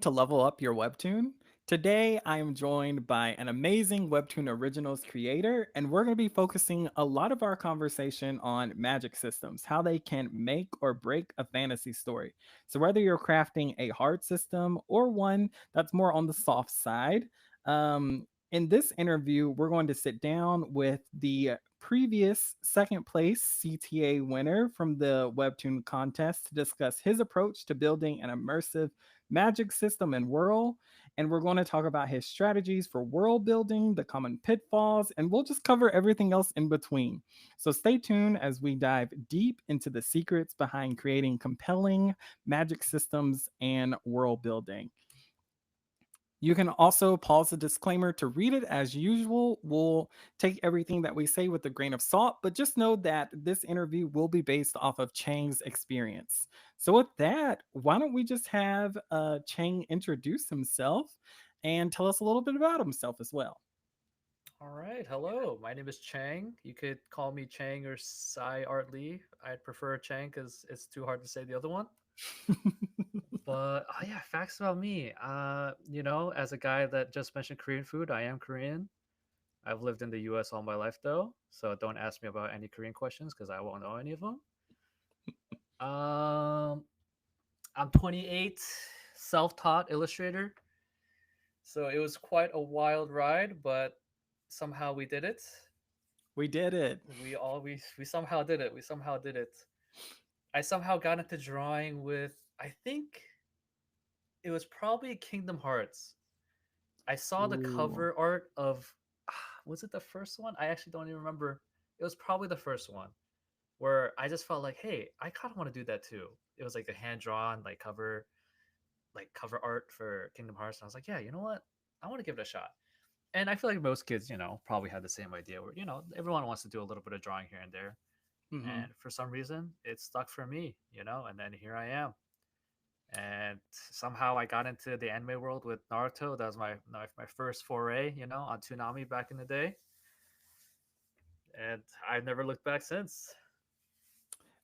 to Level Up Your Webtoon. Today, I am joined by an amazing Webtoon Originals creator, and we're going to be focusing a lot of our conversation on magic systems, how they can make or break a fantasy story. So, whether you're crafting a hard system or one that's more on the soft side, in this interview, we're going to sit down with the previous second place CTA winner from the Webtoon contest to discuss his approach to building an immersive magic system and world. And we're going to talk about his strategies for world building, the common pitfalls, and we'll just cover everything else in between. So stay tuned as we dive deep into the secrets behind creating compelling magic systems and world building. You can also pause the disclaimer to read it as usual. We'll take everything that we say with a grain of salt, but just know that this interview will be based off of Chang's experience. So, with that, why don't we just have Chang introduce himself and tell us a little bit about himself as well? All right. Hello. My name is Chang. You could call me Chang or Cyartlee. I'd prefer Chang because it's too hard to say the other one. But oh yeah, facts about me. As a guy that just mentioned Korean food, I am Korean. I've lived in the US all my life though, so don't ask me about any Korean questions because I won't know any of them. Um, I'm 28, self-taught illustrator. So it was quite a wild ride, but somehow we did it. We did it. We somehow did it. We somehow did it. I somehow got into drawing with I think it was probably Kingdom Hearts. I saw the Ooh. cover art of was it the first one? I actually don't even remember. It was probably the first one where I just felt like, hey, I kind of want to do that too. It was like a hand drawn like cover art for Kingdom Hearts, and I was like, yeah, you know what? I want to give it a shot. And I feel like most kids, probably had the same idea where everyone wants to do a little bit of drawing here and there. Hmm. And for some reason it stuck for me. And then here I am, and somehow I got into the anime world with Naruto. That was my first foray, on Toonami back in the day, and I've never looked back since.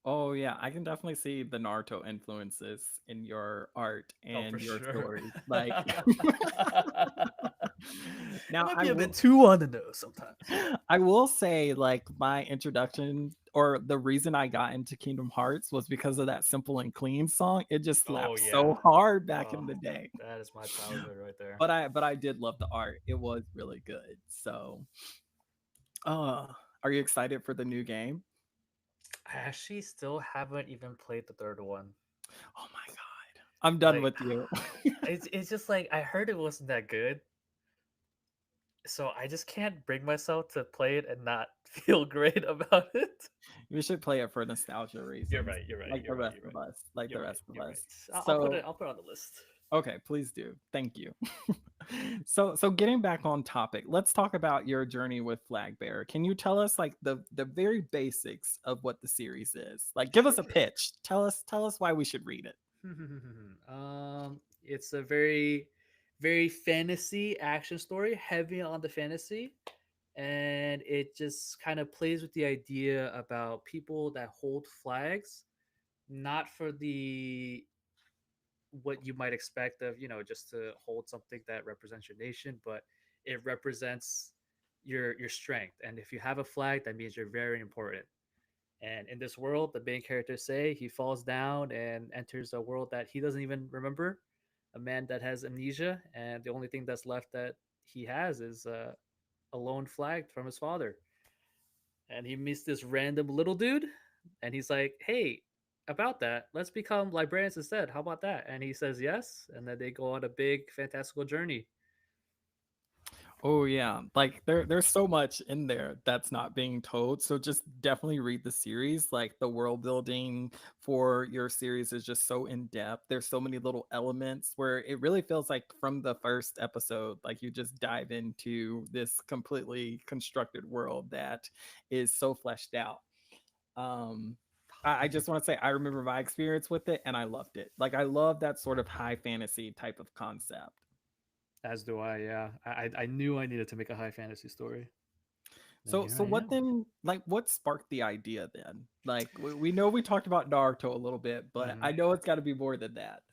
Oh yeah, I can definitely see the Naruto influences in your art Oh, for and your sure. stories. Like It now might I be a bit will too on the nose sometimes. I will say, like, my introduction or the reason I got into Kingdom Hearts was because of that Simple and Clean song. It just Oh slapped yeah. so hard back Oh, in the day. that is my childhood right there. But I did love the art. It was really good. So, uh, are you excited for the new game? I actually still haven't even played the third one. Oh my god. I'm done Like, with you. it's just like I heard it wasn't that good, so I just can't bring myself to play it and not feel great about it. You should play it for nostalgia You're reasons, right. You're right. like the You're right. rest You're of right. us, like the You're right. rest of You're right. us. I'll put it. So, I'll put it on the list. okay, please do. Thank you. So getting back on topic, let's talk about your journey with Flagbearer. Can you tell us like the very basics of what the series is? Like give us a Sure. pitch. Tell us why we should read it. It's a very, very fantasy action story, heavy on the fantasy, and it just kind of plays with the idea about people that hold flags, not for the what you might expect of just to hold something that represents your nation, but it represents your strength. And if you have a flag, that means you're very important. And in this world, the main characters say he falls down and enters a world that he doesn't even remember, a man that has amnesia, and the only thing that's left that he has is a lone flag from his father. And he meets this random little dude, and he's like, "Hey, about that, let's become librarians instead. How about that?" And he says yes, and then they go on a big fantastical journey. Oh yeah, like there's so much in there that's not being told. So just definitely read the series. Like the world building for your series is just so in depth. There's so many little elements where it really feels like from the first episode, like you just dive into this completely constructed world that is so fleshed out. Um I just want to say I remember my experience with it and I loved it. Like I love that sort of high fantasy type of concept. As do I. Yeah, I knew I needed to make a high fantasy story. And here So I what am. then? Like, what sparked the idea then? Like, we know we talked about Naruto a little bit, but Mhm. I know it's got to be more than that.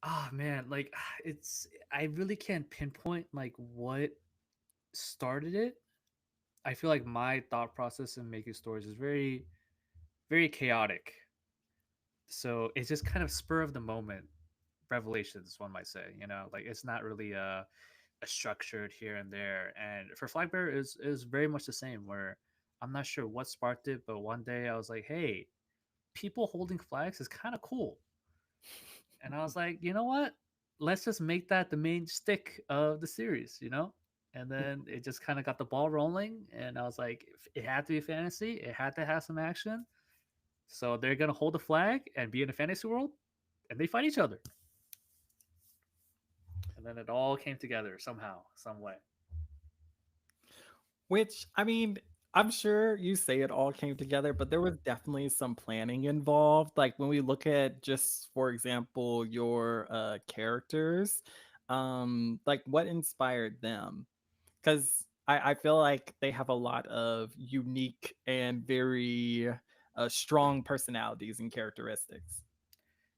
Ah man, like it's I really can't pinpoint like what started it. I feel like my thought process in making stories is very chaotic. So it's just kind of spur of the moment revelations, one might say. You know, like it's not really a structured here and there. And for Flagbearer is very much the same. Where I'm not sure what sparked it, but one day I was like, hey, people holding flags is kind of cool. And I was like, you know what? Let's just make that the main stick of the series, you know? And then it just kind of got the ball rolling. And I was like, it had to be fantasy. It had to have some action. So they're going to hold a flag and be in a fantasy world. And they fight each other. And then it all came together somehow, some way. Which, I mean, I'm sure you say it all came together, but there was definitely some planning involved. Like when we look at just, for example, your characters, like what inspired them? Because I feel like they have a lot of unique and very strong personalities and characteristics.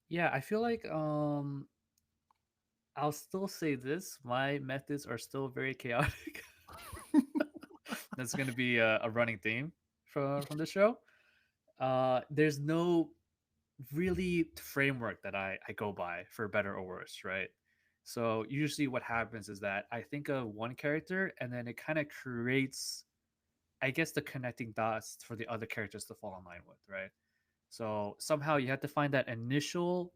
Yeah, I feel like I'll still say this. My methods are still very chaotic. That's going to be a running theme from the show. There's no really framework that I go by for better or worse, right? So usually what happens is that I think of one character and then it kind of creates, I guess, the connecting dots for the other characters to fall in line with, right? So somehow you have to find that initial,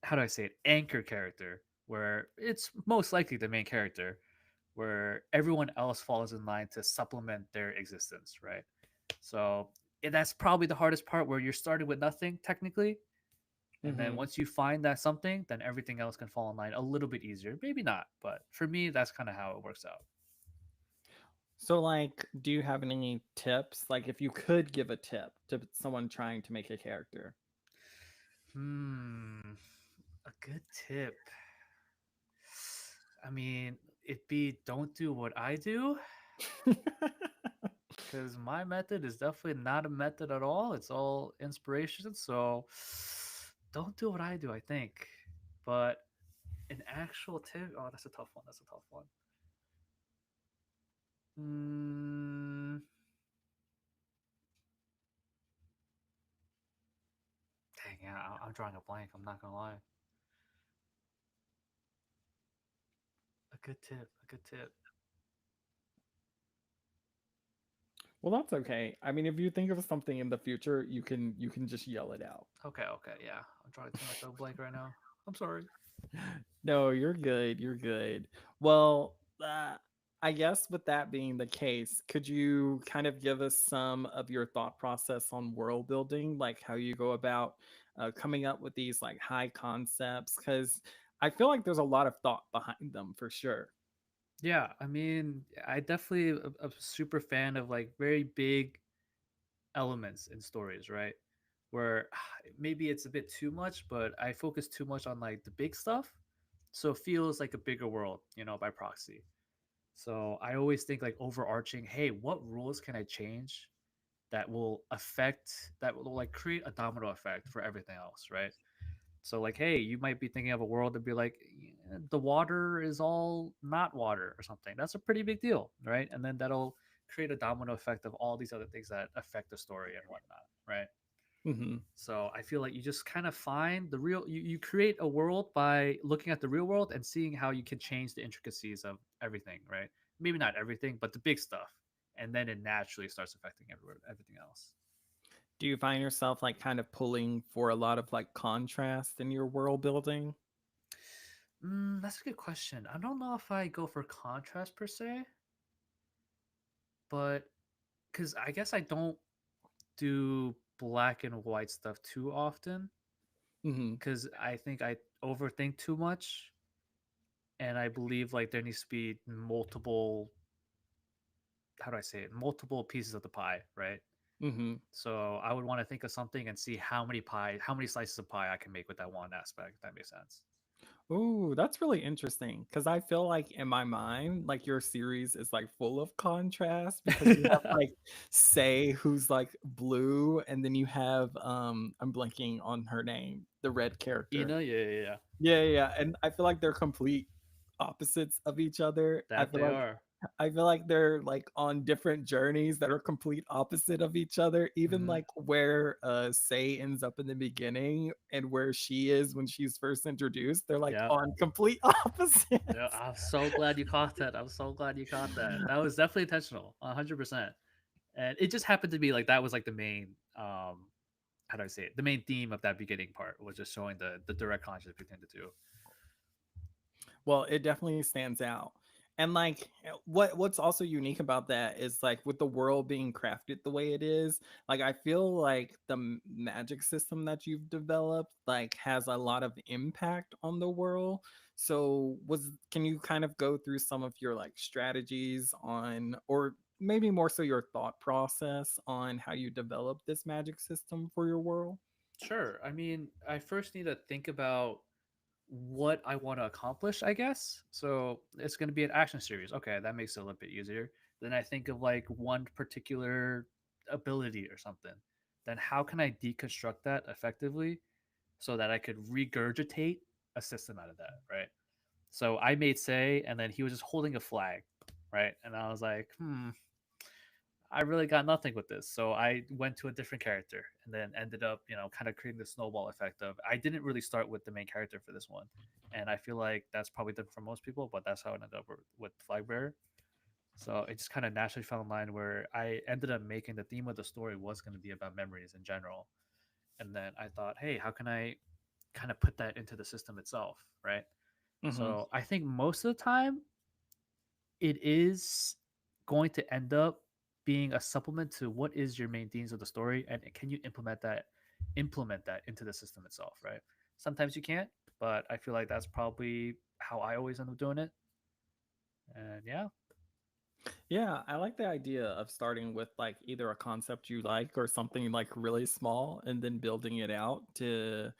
how do I say it, anchor character where it's most likely the main character, where everyone else falls in line to supplement their existence, right? So that's probably the hardest part where you're starting with nothing technically. And then Hmm. once you find that something, then everything else can fall in line a little bit easier. Maybe not, but for me, that's kind of how it works out. So, like, do you have any tips? Like, if you could give a tip to someone trying to make a character? A good tip. I mean, it'd be don't do what I do because my method is definitely not a method at all. It's all inspiration. So don't do what I do, I think. But an actual tip, oh, that's a tough one. That's a tough one. Mm, dang, yeah, I'm drawing a blank. I'm not gonna lie. A good tip. A good tip. Well, that's okay. I mean, if you think of something in the future, you can just yell it out. Okay, okay, yeah. I'm drawing too much of a blank right now. I'm sorry. No, you're good. You're good. Well, I guess with that being the case, could you kind of give us some of your thought process on world building, like how you go about coming up with these like high concepts? Because I feel like there's a lot of thought behind them for sure. Yeah, I mean, I definitely a super fan of like very big elements in stories, right? Where maybe it's a bit too much, but I focus too much on like the big stuff. So it feels like a bigger world, you know, by proxy. So I always think like overarching, hey, what rules can I change that will affect, that will like create a domino effect for everything else, right? So like, hey, you might be thinking of a world to be like, "Yeah, the water is all not water or something. That's a pretty big deal, right? And then that'll create a domino effect of all these other things that affect the story and whatnot, right? Hmm. So I feel like you just kind of find the real, you create a world by looking at the real world and seeing how you can change the intricacies of everything, right? Maybe not everything, but the big stuff. And then it naturally starts affecting everything else. Do you find yourself like kind of pulling for a lot of like contrast in your world building? That's a good question. I don't know if I go for contrast per se, but because I guess I don't do black and white stuff too often Hmm. because I think I overthink too much, and I believe like there needs to be multiple, how do I say it, multiple pieces of the pie, right? Hmm. So I would want to think of something and see how many slices of pie I can make with that one aspect. If that makes sense. Ooh, that's really interesting because I feel like in my mind, like your series is like full of contrast because you have like Say who's like blue, and then you have I'm blanking on her name, the red character. Yeah, yeah, yeah. Yeah, yeah, yeah, and I feel like they're complete opposites of each other. That they are. I feel like they're like on different journeys that are complete opposite of each other. Even Hmm. like where Say ends up in the beginning and where she is when she's first introduced, they're like Yeah. on complete Yeah, opposites. I'm so glad you caught that. I'm so glad you caught that. That was definitely intentional, 100%. And it just happened to be like that was like the main how do I say it? The main theme of that beginning part was just showing the direct contrast between the two. Well, it definitely stands out. And like what's also unique about that is like with the world being crafted the way it is, like I feel like the magic system that you've developed like has a lot of impact on the world. So was can you kind of go through some of your like strategies on or maybe more so your thought process on how you develop this magic system for your world? Sure. I mean, I first need to think about what I want to accomplish, I guess. So it's going to be an action series. Okay, that makes it a little bit easier. Then I think of like one particular ability or something. Then how can I deconstruct that effectively so that I could regurgitate a system out of that, right? So I made Say, and then he was just holding a flag, right? And I was like, I really got nothing with this. So I went to a different character and then ended up, kind of creating the snowball effect of I didn't really start with the main character for this one. And I feel like that's probably different for most people, but that's how I ended up with Flagbearer. So it just kind of naturally fell in line where I ended up making the theme of the story was going to be about memories in general. And then I thought, hey, how can I kind of put that into the system itself, right? Mhm. So I think most of the time it is going to end up being a supplement to what is your main themes of the story and can you implement that into the system itself, right? Sometimes you can't, but I feel like that's probably how I always end up doing it. And yeah. Yeah, I like the idea of starting with like either a concept you like or something like really small and then building it out to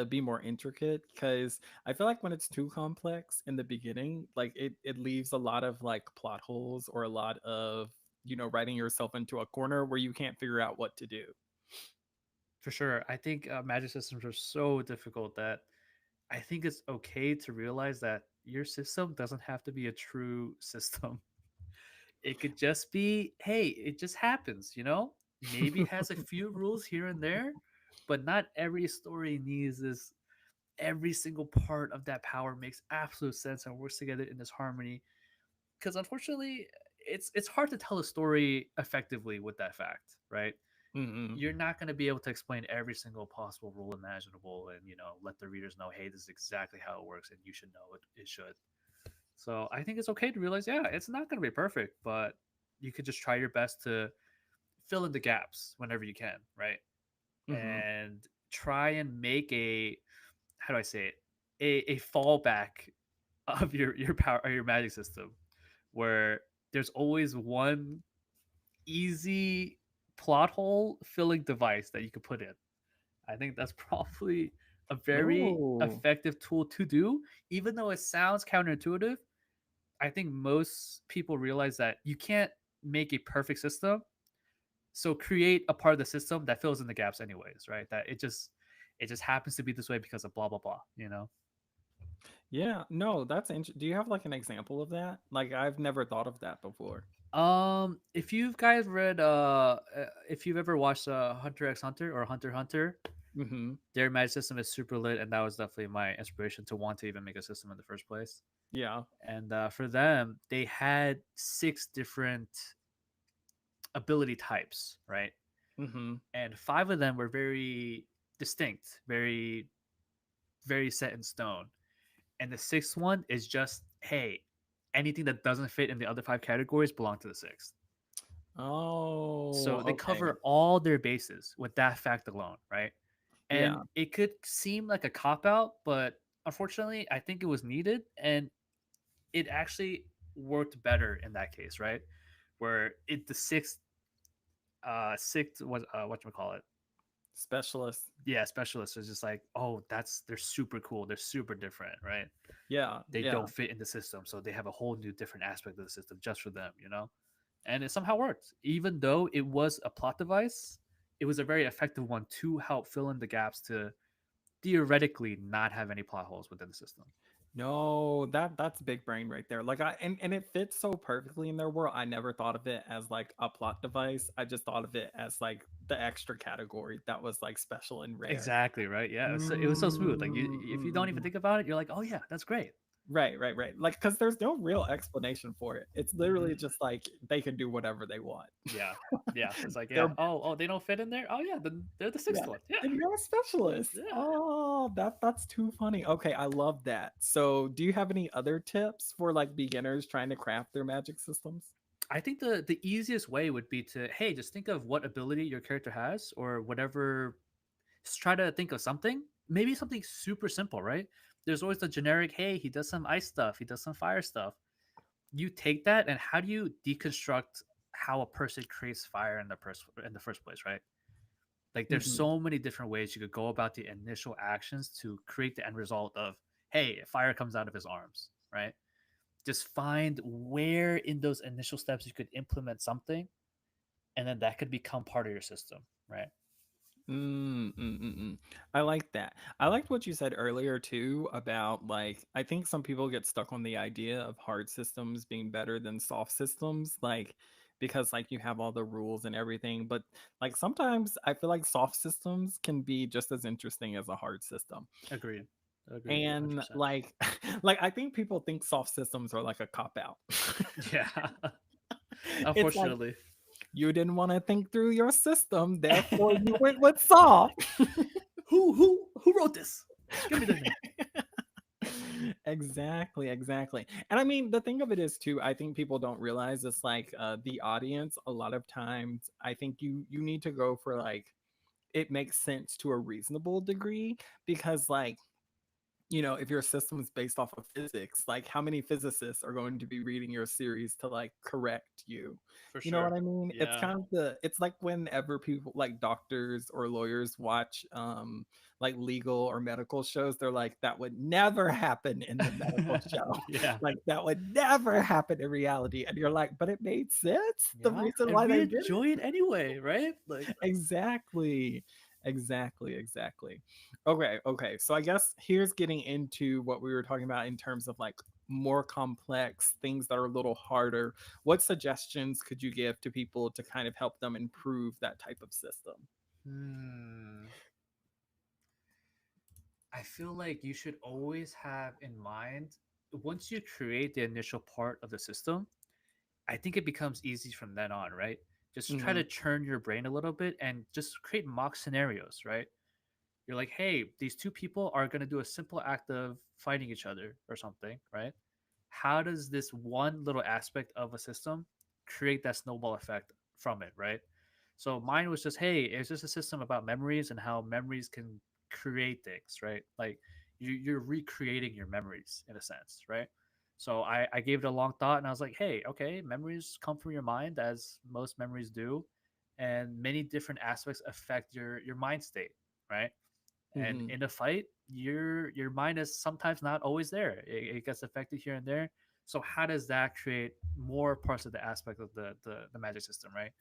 be more intricate because I feel like when it's too complex in the beginning, like it leaves a lot of like plot holes or a lot of, writing yourself into a corner where you can't figure out what to do. For sure, I think magic systems are so difficult that I think it's okay to realize that your system doesn't have to be a true system. It could just be, hey, it just happens. Maybe it has a few rules here and there, but not every story needs this. Every single part of that power makes absolute sense and works together in this harmony. Because unfortunately, it's hard to tell a story effectively with that fact, right? Hmm. You're not going to be able to explain every single possible rule imaginable and let the readers know, hey, this is exactly how it works and you should know it should. So I think it's okay to realize, yeah, it's not going to be perfect, but you could just try your best to fill in the gaps whenever you can, right? Hmm. And try and make how do I say it, a fallback of your power or your magic system, where there's always one easy plot hole filling device that you could put in. I think that's probably a very Oh. effective tool to do, even though it sounds counterintuitive. I think most people realize that you can't make a perfect system. So create a part of the system that fills in the gaps anyways, right? That it just happens to be this way because of blah blah blah. Yeah, no, that's interesting. Do you have like an example of that? Like I've never thought of that before. If you guys read if you've ever watched Hunter x Hunter or Hunter x Hunter, Hmm. their magic system is super lit, and that was definitely my inspiration to want to even make a system in the first place. Yeah. And for them, they had 6 different ability types, right? Hmm. And 5 of them were very distinct, very very set in stone. And the sixth one is just, hey, anything that doesn't fit in the other 5 categories belong to the sixth. Oh, So they okay. cover all their bases with that fact alone, right? And Yeah. it could seem like a cop out, but unfortunately, I think it was needed, and it actually worked better in that case, right? Where the sixth was what you call it. Specialists. Yeah, specialists are just like, oh, they're super cool, they're super different, right? Yeah, They yeah. don't fit in the system, so they have a whole new different aspect of the system just for them, you know. And it somehow worked, even though it was a plot device. It was a very effective one to help fill in the gaps to theoretically not have any plot holes within the system. No, that's big brain right there. Like and it fits so perfectly in their world. I never thought of it as like a plot device. I just thought of it as like the extra category that was like special and rare. Exactly, right. Yeah, it was so smooth. Like you, if you don't even Mm. think about it, you're like, oh yeah, that's great. Right, right, right. Like, because there's no real explanation for it. It's literally Hmm. just like they can do whatever they want. Yeah, yeah. It's like, They're yeah. Oh, they don't fit in there. Oh yeah, then they're the Yeah, sixth one. Yeah, and you're a specialist. yeah. Oh, that's too funny. Okay, I love that. So, do you have any other tips for like beginners trying to craft their magic systems? I think the easiest way would be to, hey, just think of what ability your character has or whatever. Just try to think of something. Maybe something super simple, right? There's always the generic, hey, he does some ice stuff, he does some fire stuff. You take that, and how do you deconstruct how a person creates fire in the first place, right? Like there's Mhm. so many different ways you could go about the initial actions to create the end result of, hey, fire comes out of his arms, right? Just find where in those initial steps you could implement something, and then that could become part of your system, right? I like that. I liked what you said earlier too about like I think some people get stuck on the idea of hard systems being better than soft systems, like because like you have all the rules and everything, but like sometimes I feel like soft systems can be just as interesting as a hard system. Agreed. Agreed. And 100%. like like I think people think soft systems are like a cop out. Yeah. It's like Unfortunately. you didn't want to think through your system, therefore you went with soft. Who wrote this? Give me the name. Exactly, exactly. And I mean, the thing of it is too, I think people don't realize it's like the audience a lot of times I think you need to go for like it makes sense to a reasonable degree because like if your system is based off of physics, like how many physicists are going to be reading your series to like correct you? For You know what sure. I mean? It's Yeah. kind of it's like whenever people like doctors or lawyers watch like legal or medical shows, they're like, that would never happen in the medical show. Yeah. Like that would never happen in reality. And you're like, but it made sense. The Yeah. reason And why we they did enjoy it anyway, right? Like, exactly. Exactly, exactly. Okay, okay. So I guess here's getting into what we were talking about in terms of like more complex things that are a little harder. What suggestions could you give to people to kind of help them improve that type of system? hmm. I feel like you should always have in mind, once you create the initial part of the system, I think it becomes easy from then on, right? Just try Hmm. to churn your brain a little bit and just create mock scenarios, right? You're like, hey, these two people are going to do a simple act of fighting each other or something, right? How does this one little aspect of a system create that snowball effect from it, right? So mine was just, hey, it's just a system about memories and how memories can create things, right? Like you're recreating your memories in a sense, right? So I gave it a long thought and I was like, hey, okay, memories come from your mind as most memories do, and many different aspects affect your mind state, right? And Hmm. in a fight, your mind is sometimes not always there. It gets affected here and there. So how does that create more parts of the aspect of the magic system, right?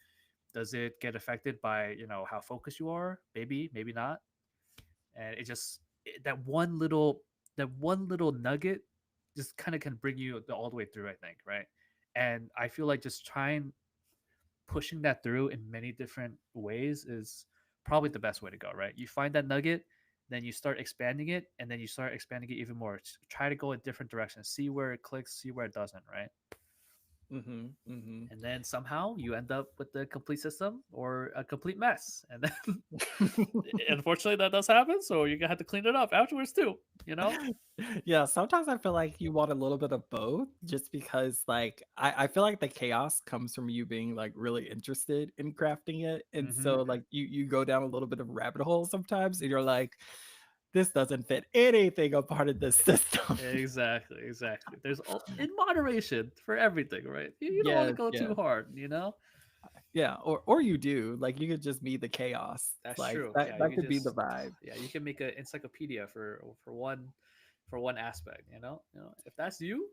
Does it get affected by how focused you are? Maybe not. And that one little nugget just kind of can bring you all the way through, I think, right? And I feel like just trying pushing that through in many different ways is probably the best way to go, right? You find that nugget, then you start expanding it, and then you start expanding it even more. Try to go in different directions, see where it clicks, see where it doesn't, right? Hmm. Hmm. And then somehow you end up with the complete system or a complete mess. And then unfortunately that does happen, so you're gonna have to clean it up afterwards too, you know? Yeah, sometimes I feel like you want a little bit of both just because like I feel like the chaos comes from you being like really interested in crafting it. And Hmm. so like you go down a little bit of rabbit hole sometimes and you're like, this doesn't fit anything a part of this system. Exactly, in moderation for everything, right? You don't want to Yes, go too yes. hard, you know? Yeah, or you do. Like you could just be the chaos. That's Like true. that Yeah, you that could could be the just vibe. yeah, you can make an encyclopedia for one aspect. If that's you,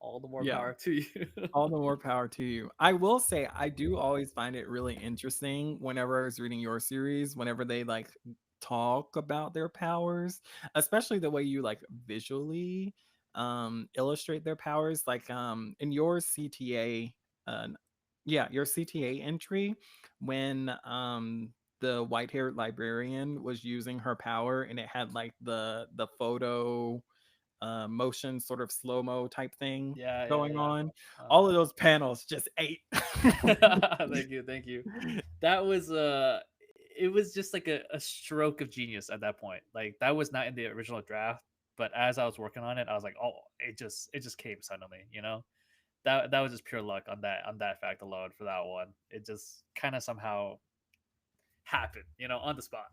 all the more Yeah. power to you. All the more power to you. I will say I do always find it really interesting whenever I was reading your series, whenever they like talk about their powers, especially the way you like visually illustrate their powers. Like in your CTA yeah, your CTA entry when the white-haired librarian was using her power and it had like the photo motion sort of slow mo type thing Yeah, yeah, going yeah. on. All Uh-huh. of those panels just ate. Thank you, thank you. That was it was just like a stroke of genius at that point. Like that was not in the original draft, but as I was working on it, I was like, oh, it just came suddenly, That was just pure luck on that fact alone for that one. It just kind of somehow happened, on the spot.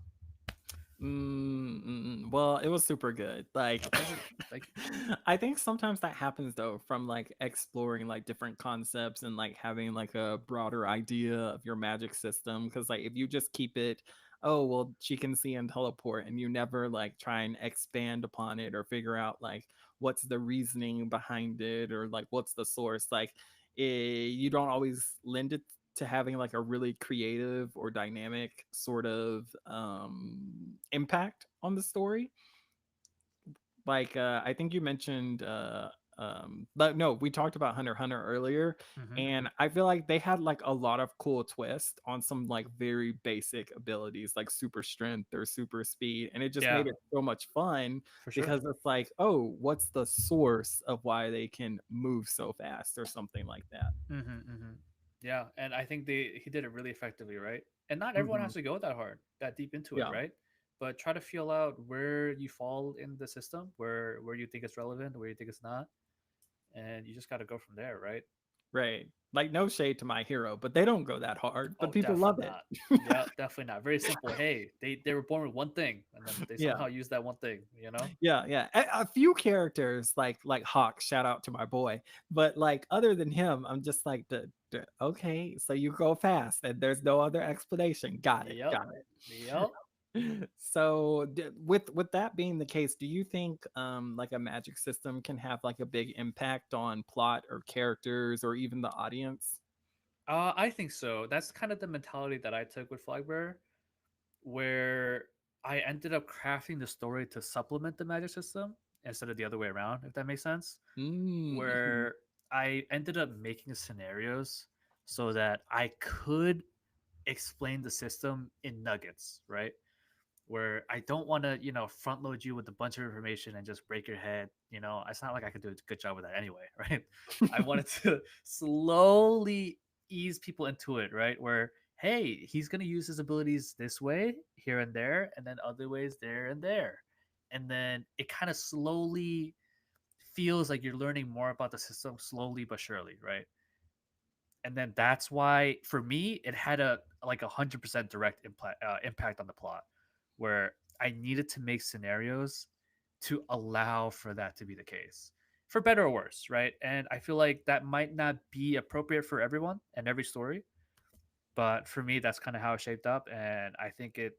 Well, it was super good. Like, Oh, thank you, thank you. I think sometimes that happens though from like exploring like different concepts and like having like a broader idea of your magic system. Because like if you just keep it, oh well, she can see and teleport, and you never like try and expand upon it or figure out like what's the reasoning behind it or like what's the source. Like, you don't always lend it to having like a really creative or dynamic sort of impact on the story. Like I think you mentioned but no, we talked about Hunter x Hunter earlier, Hmm. and I feel like they had like a lot of cool twists on some like very basic abilities like super strength or super speed, and it just Yeah, made it so much fun for sure. because it's like, oh, what's the source of why they can move so fast or something like that. Hmm. Yeah, and I think he did it really effectively, right? And not everyone Hmm. has to go that hard, that deep into it, Yeah. right? But try to feel out where you fall in the system, where you think it's relevant, where you think it's not, and you just got to go from there, right? Right. Like no shade to my hero, but they don't go that hard, but Oh, people love definitely it. not. Yeah, definitely not. Very simple. Hey, they were born with one thing, and then they Yeah. somehow use that one thing. Yeah, yeah. A few characters like Hawk, shout out to my boy. But like other than him, I'm just like okay, so you go fast and there's no other explanation. Got it. Yep. Got Yep. it. So with that being the case, do you think like a magic system can have like a big impact on plot or characters or even the audience? I think so. That's kind of the mentality that I took with Flagbearer, where I ended up crafting the story to supplement the magic system instead of the other way around, if that makes sense. Mm-hmm. Where I ended up making scenarios so that I could explain the system in nuggets, right? Where I don't want to, front load you with a bunch of information and just break your head. It's not like I could do a good job with that anyway, right? I wanted to slowly ease people into it, right? Where, hey, he's going to use his abilities this way, here and there, and then other ways there and there. And then it kind of slowly feels like you're learning more about the system slowly but surely, right? And then that's why for me it had a like 100% direct impact on the plot, where I needed to make scenarios to allow for that to be the case, for better or worse, right? And I feel like that might not be appropriate for everyone and every story, but for me that's kind of how it shaped up, and I think it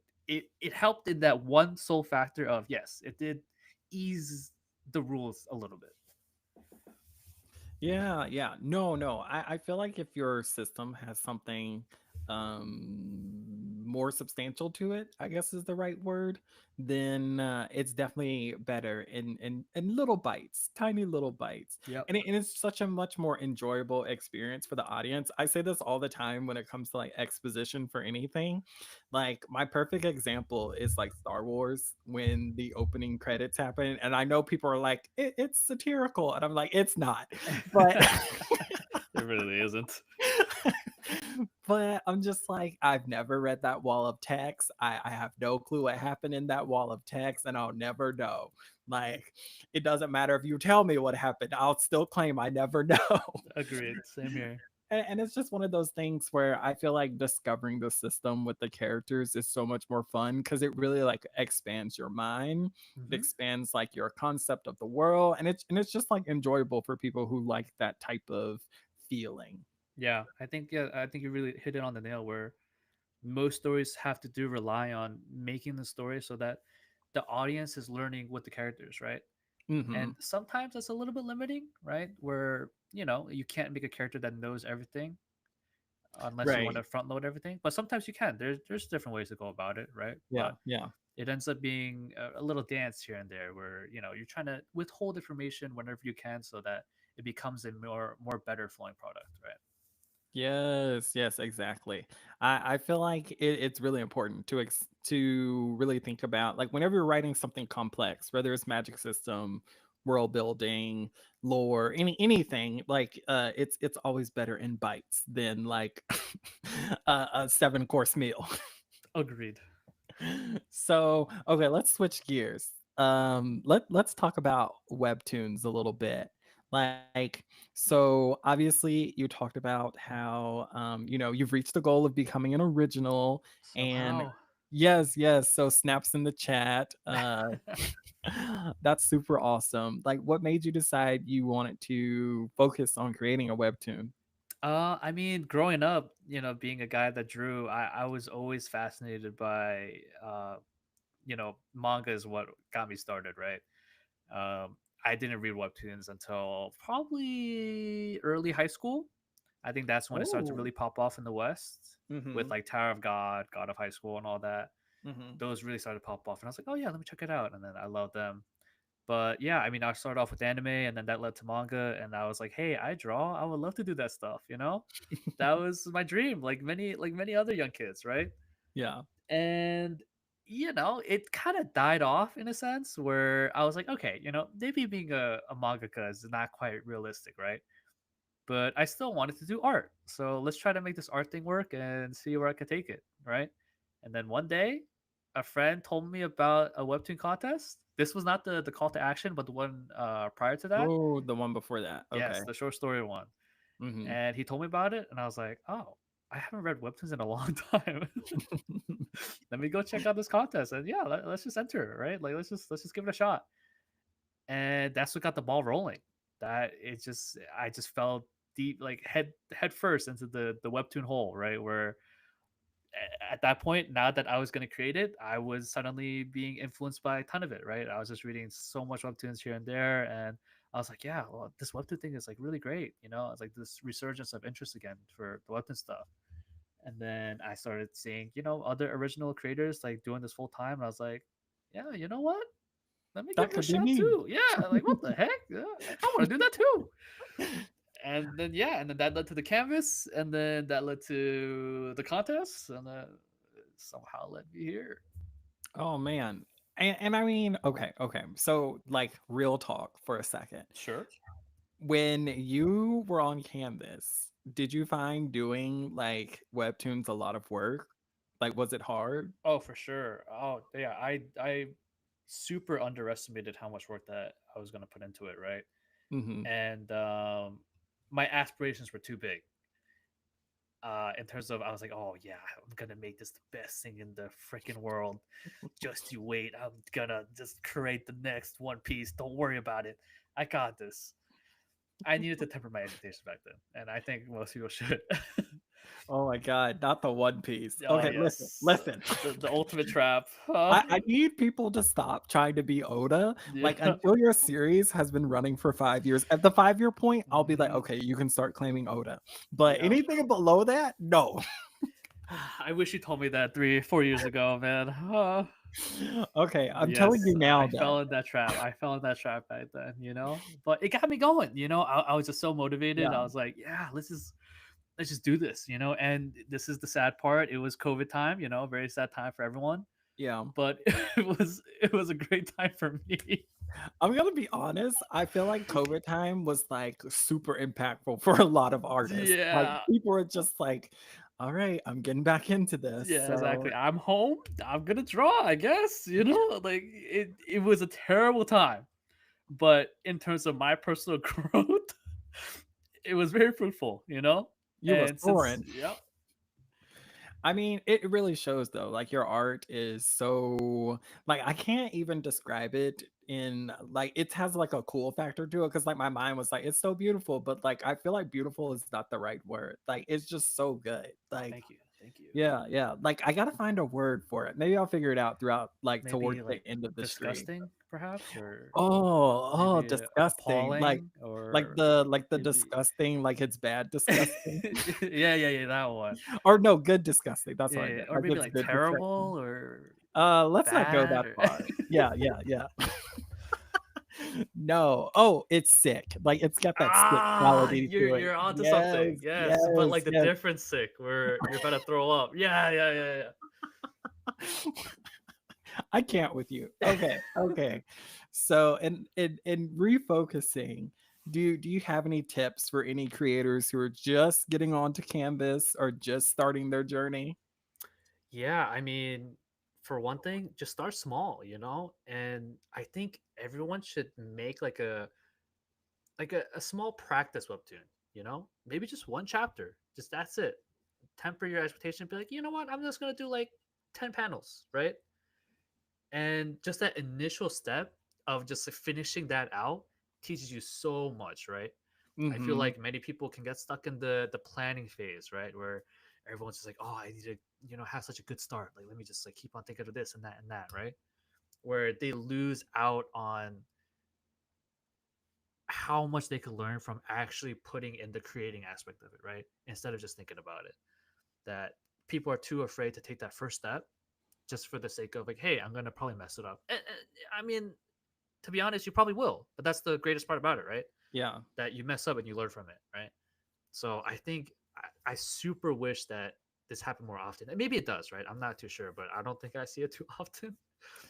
helped in that one sole factor of, yes, it did ease the rules a little bit. Yeah, yeah. No, no. I feel like if your system has something more substantial to it, I guess is the right word, then it's definitely better in little bites, tiny little bites. Yep. And it's such a much more enjoyable experience for the audience. I say this all the time when it comes to like exposition for anything. Like my perfect example is like Star Wars when the opening credits happen, and I know people are like, it's satirical, and I'm like, it's not, but It really isn't. but I'm just like, I've never read that wall of text. I have no clue what happened in that wall of text, and I'll never know. Like, it doesn't matter if you tell me what happened, I'll still claim I never know. Agreed. Same here. And it's just one of those things where I feel like discovering the system with the characters is so much more fun because it really like expands your mind. It Hmm. expands like your concept of the world, and it's just like enjoyable for people who like that type of feeling. I think you really hit it on the nail where most stories have to do rely on making the story so that the audience is learning with the characters, right? And Mhm. sometimes that's a little bit limiting, right? Where, you know, you can't make a character that knows everything unless you want to Right. front load everything. But sometimes you can. There's different ways to go about it, right? Yeah, But yeah. it ends up being a little dance here and there where, you know, you're trying to withhold information whenever you can so that it becomes a more better flowing product, right? Yes, yes, exactly. I feel like it's really important to to really think about, like, whenever you're writing something complex, whether it's magic system, world building, lore, anything, like, it's always better in bites than like a 7 course meal. Agreed. So, okay, let's switch gears. Let's talk about webtoons a little bit. Like, so obviously you talked about how you've reached the goal of becoming an original, and Somehow. yes, yes, so snaps in the chat. That's super awesome. Like, what made you decide you wanted to focus on creating a webtoon? I mean, growing up, you know, being a guy that drew, I was always fascinated by, manga is what got me started, right? I didn't read webtoons until probably early high school. I think that's when it started to Oh. really pop off in the West with Mm-hmm. like Tower of God, God of High School, and all that. Mm-hmm. Those really started to pop off, and I was like, oh yeah, let me check it out, and then I loved them. But yeah, I mean, I started off with anime, and then that led to manga, and I was like, hey, I draw. I would love to do that stuff, you know? That was my dream, like many other young kids, right? Yeah. And you know, it kind of died off in a sense where I was like, okay, you know, maybe being a mangaka is not quite realistic, right? But I still wanted to do art. So let's try to make this art thing work and see where I could take it, right? And then one day, a friend told me about a webtoon contest. This was not the call to action, but the one prior to that. Oh, the one before that. Okay. Yes, the short story one. Mhm. And he told me about it, and I was like, oh, I haven't read webtoons in a long time. Let me go check out this contest, and yeah, us just enter, right? Like let's just give it a shot. And that's what got the ball rolling. That it just I just fell deep, like head first into the webtoon hole, right? Where at that point, now that I was going to create it, I was suddenly being influenced by a ton of it, right? I was just reading so much webtoons here and there, and I was like, yeah, well, this webtoon thing is like really great, you know? It's like this resurgence of interest again for the webtoon stuff. And then I started seeing, you know, other original creators like doing this full time, and I was like, yeah, you know what? Let me give That it a could be shot me. too. Yeah, like what the heck? Yeah, I want to do that too. And then yeah, and then that led to the canvas, and then that led to the contest, and then somehow led me here. Oh, man. And I mean, okay, okay. So, like, real talk for a second. Sure. When you were on Canvas, did you find doing, like, webtoons a lot of work? Like, was it hard? Oh, for sure. Oh, yeah. I super underestimated how much work that I was gonna put into it, right? Mhm. And my aspirations were too big. In terms of, I was like, oh yeah, I'm gonna make this the best thing in the freaking world. Just you wait, I'm gonna just create the next One Piece. Don't worry about it. I got this. I needed to temper my expectations back then, and I think most people should. Oh my god, not the One Piece. Oh Okay, listen, yes, listen. the ultimate trap. I need people to stop trying to be Oda. Yeah. Like, until your series has been running for 5 years, at the 5 year point, I'll be like, Mhm. okay, you can start claiming Oda. But Yeah. anything below that, no. I wish you told me that 3 4 years ago, man. Okay, I'm telling Yes, you now, I though. fell in that trap. I fell in that trap back then, you know. But it got me going. You know, I was just so motivated. Yeah, I was like, yeah, let's just do this. You know, and this is the sad part. It was COVID time. You know, very sad time for everyone. yeah. But it was a great time for me. I'm gonna be honest. I feel like COVID time was like super impactful for a lot of artists. Like, Yeah, people are just like, all right, I'm getting back into this. yeah, So exactly. I'm home. I'm gonna draw. I guess you know, like it was a terrible time, but in terms of my personal growth, it was very fruitful. You know, you were and since soaring. yeah. I mean, it really shows though. Like, your art is so, like, I can't even describe it in like it has like a cool factor to it because like my mind was like it's so beautiful, but like I feel like beautiful is not the right word. Like it's just so good. Like Thank you, thank you. yeah, yeah. Like I gotta find a word for it. Maybe I'll figure it out throughout like Maybe towards the like end of the stream. disgusting, perhaps, or Oh, maybe disgusting. appalling, or Like the maybe disgusting, like it's bad disgusting. yeah, yeah, yeah, that one. Or no, good disgusting. That's Yeah, what I yeah, meant. or Like maybe it's like good disgusting. terrible or Let's not go bad that or far. Yeah, yeah, yeah. No. Oh, it's sick. Like it's got that sick ah, quality you're to it. you're onto something. Yes, Yes, but yes, like the yes. different sick where you're about to throw up. Yeah, yeah, yeah, I can't with you. yeah. Okay, okay. So, in refocusing, do you have any tips for any creators who are just getting onto Canvas or just starting their journey? Yeah, I mean, for one thing, just start small, And I think everyone should make like a small practice webtoon, Maybe just one chapter. Just that's it. Temper your expectation, be like, you know what, I'm just gonna do like 10 panels, right? And just that initial step of just like finishing that out teaches you so much, right? I feel Mhm. like many people can get stuck in the planning phase, right? Where everyone's just like, oh, I need to, have such a good start. Like, let me just like keep on thinking of this and that, right? Where they lose out on how much they could learn from actually putting in the creating aspect of it, right? Instead of just thinking about it. That people are too afraid to take that first step just for the sake of like, hey, I'm gonna probably mess it up. I mean, to be honest, you probably will, but that's the greatest part about it, right? Yeah. That you mess up and you learn from it, right? So I think I super wish that this happened more often. And maybe it does, right? I'm not too sure, but I don't think I see it too often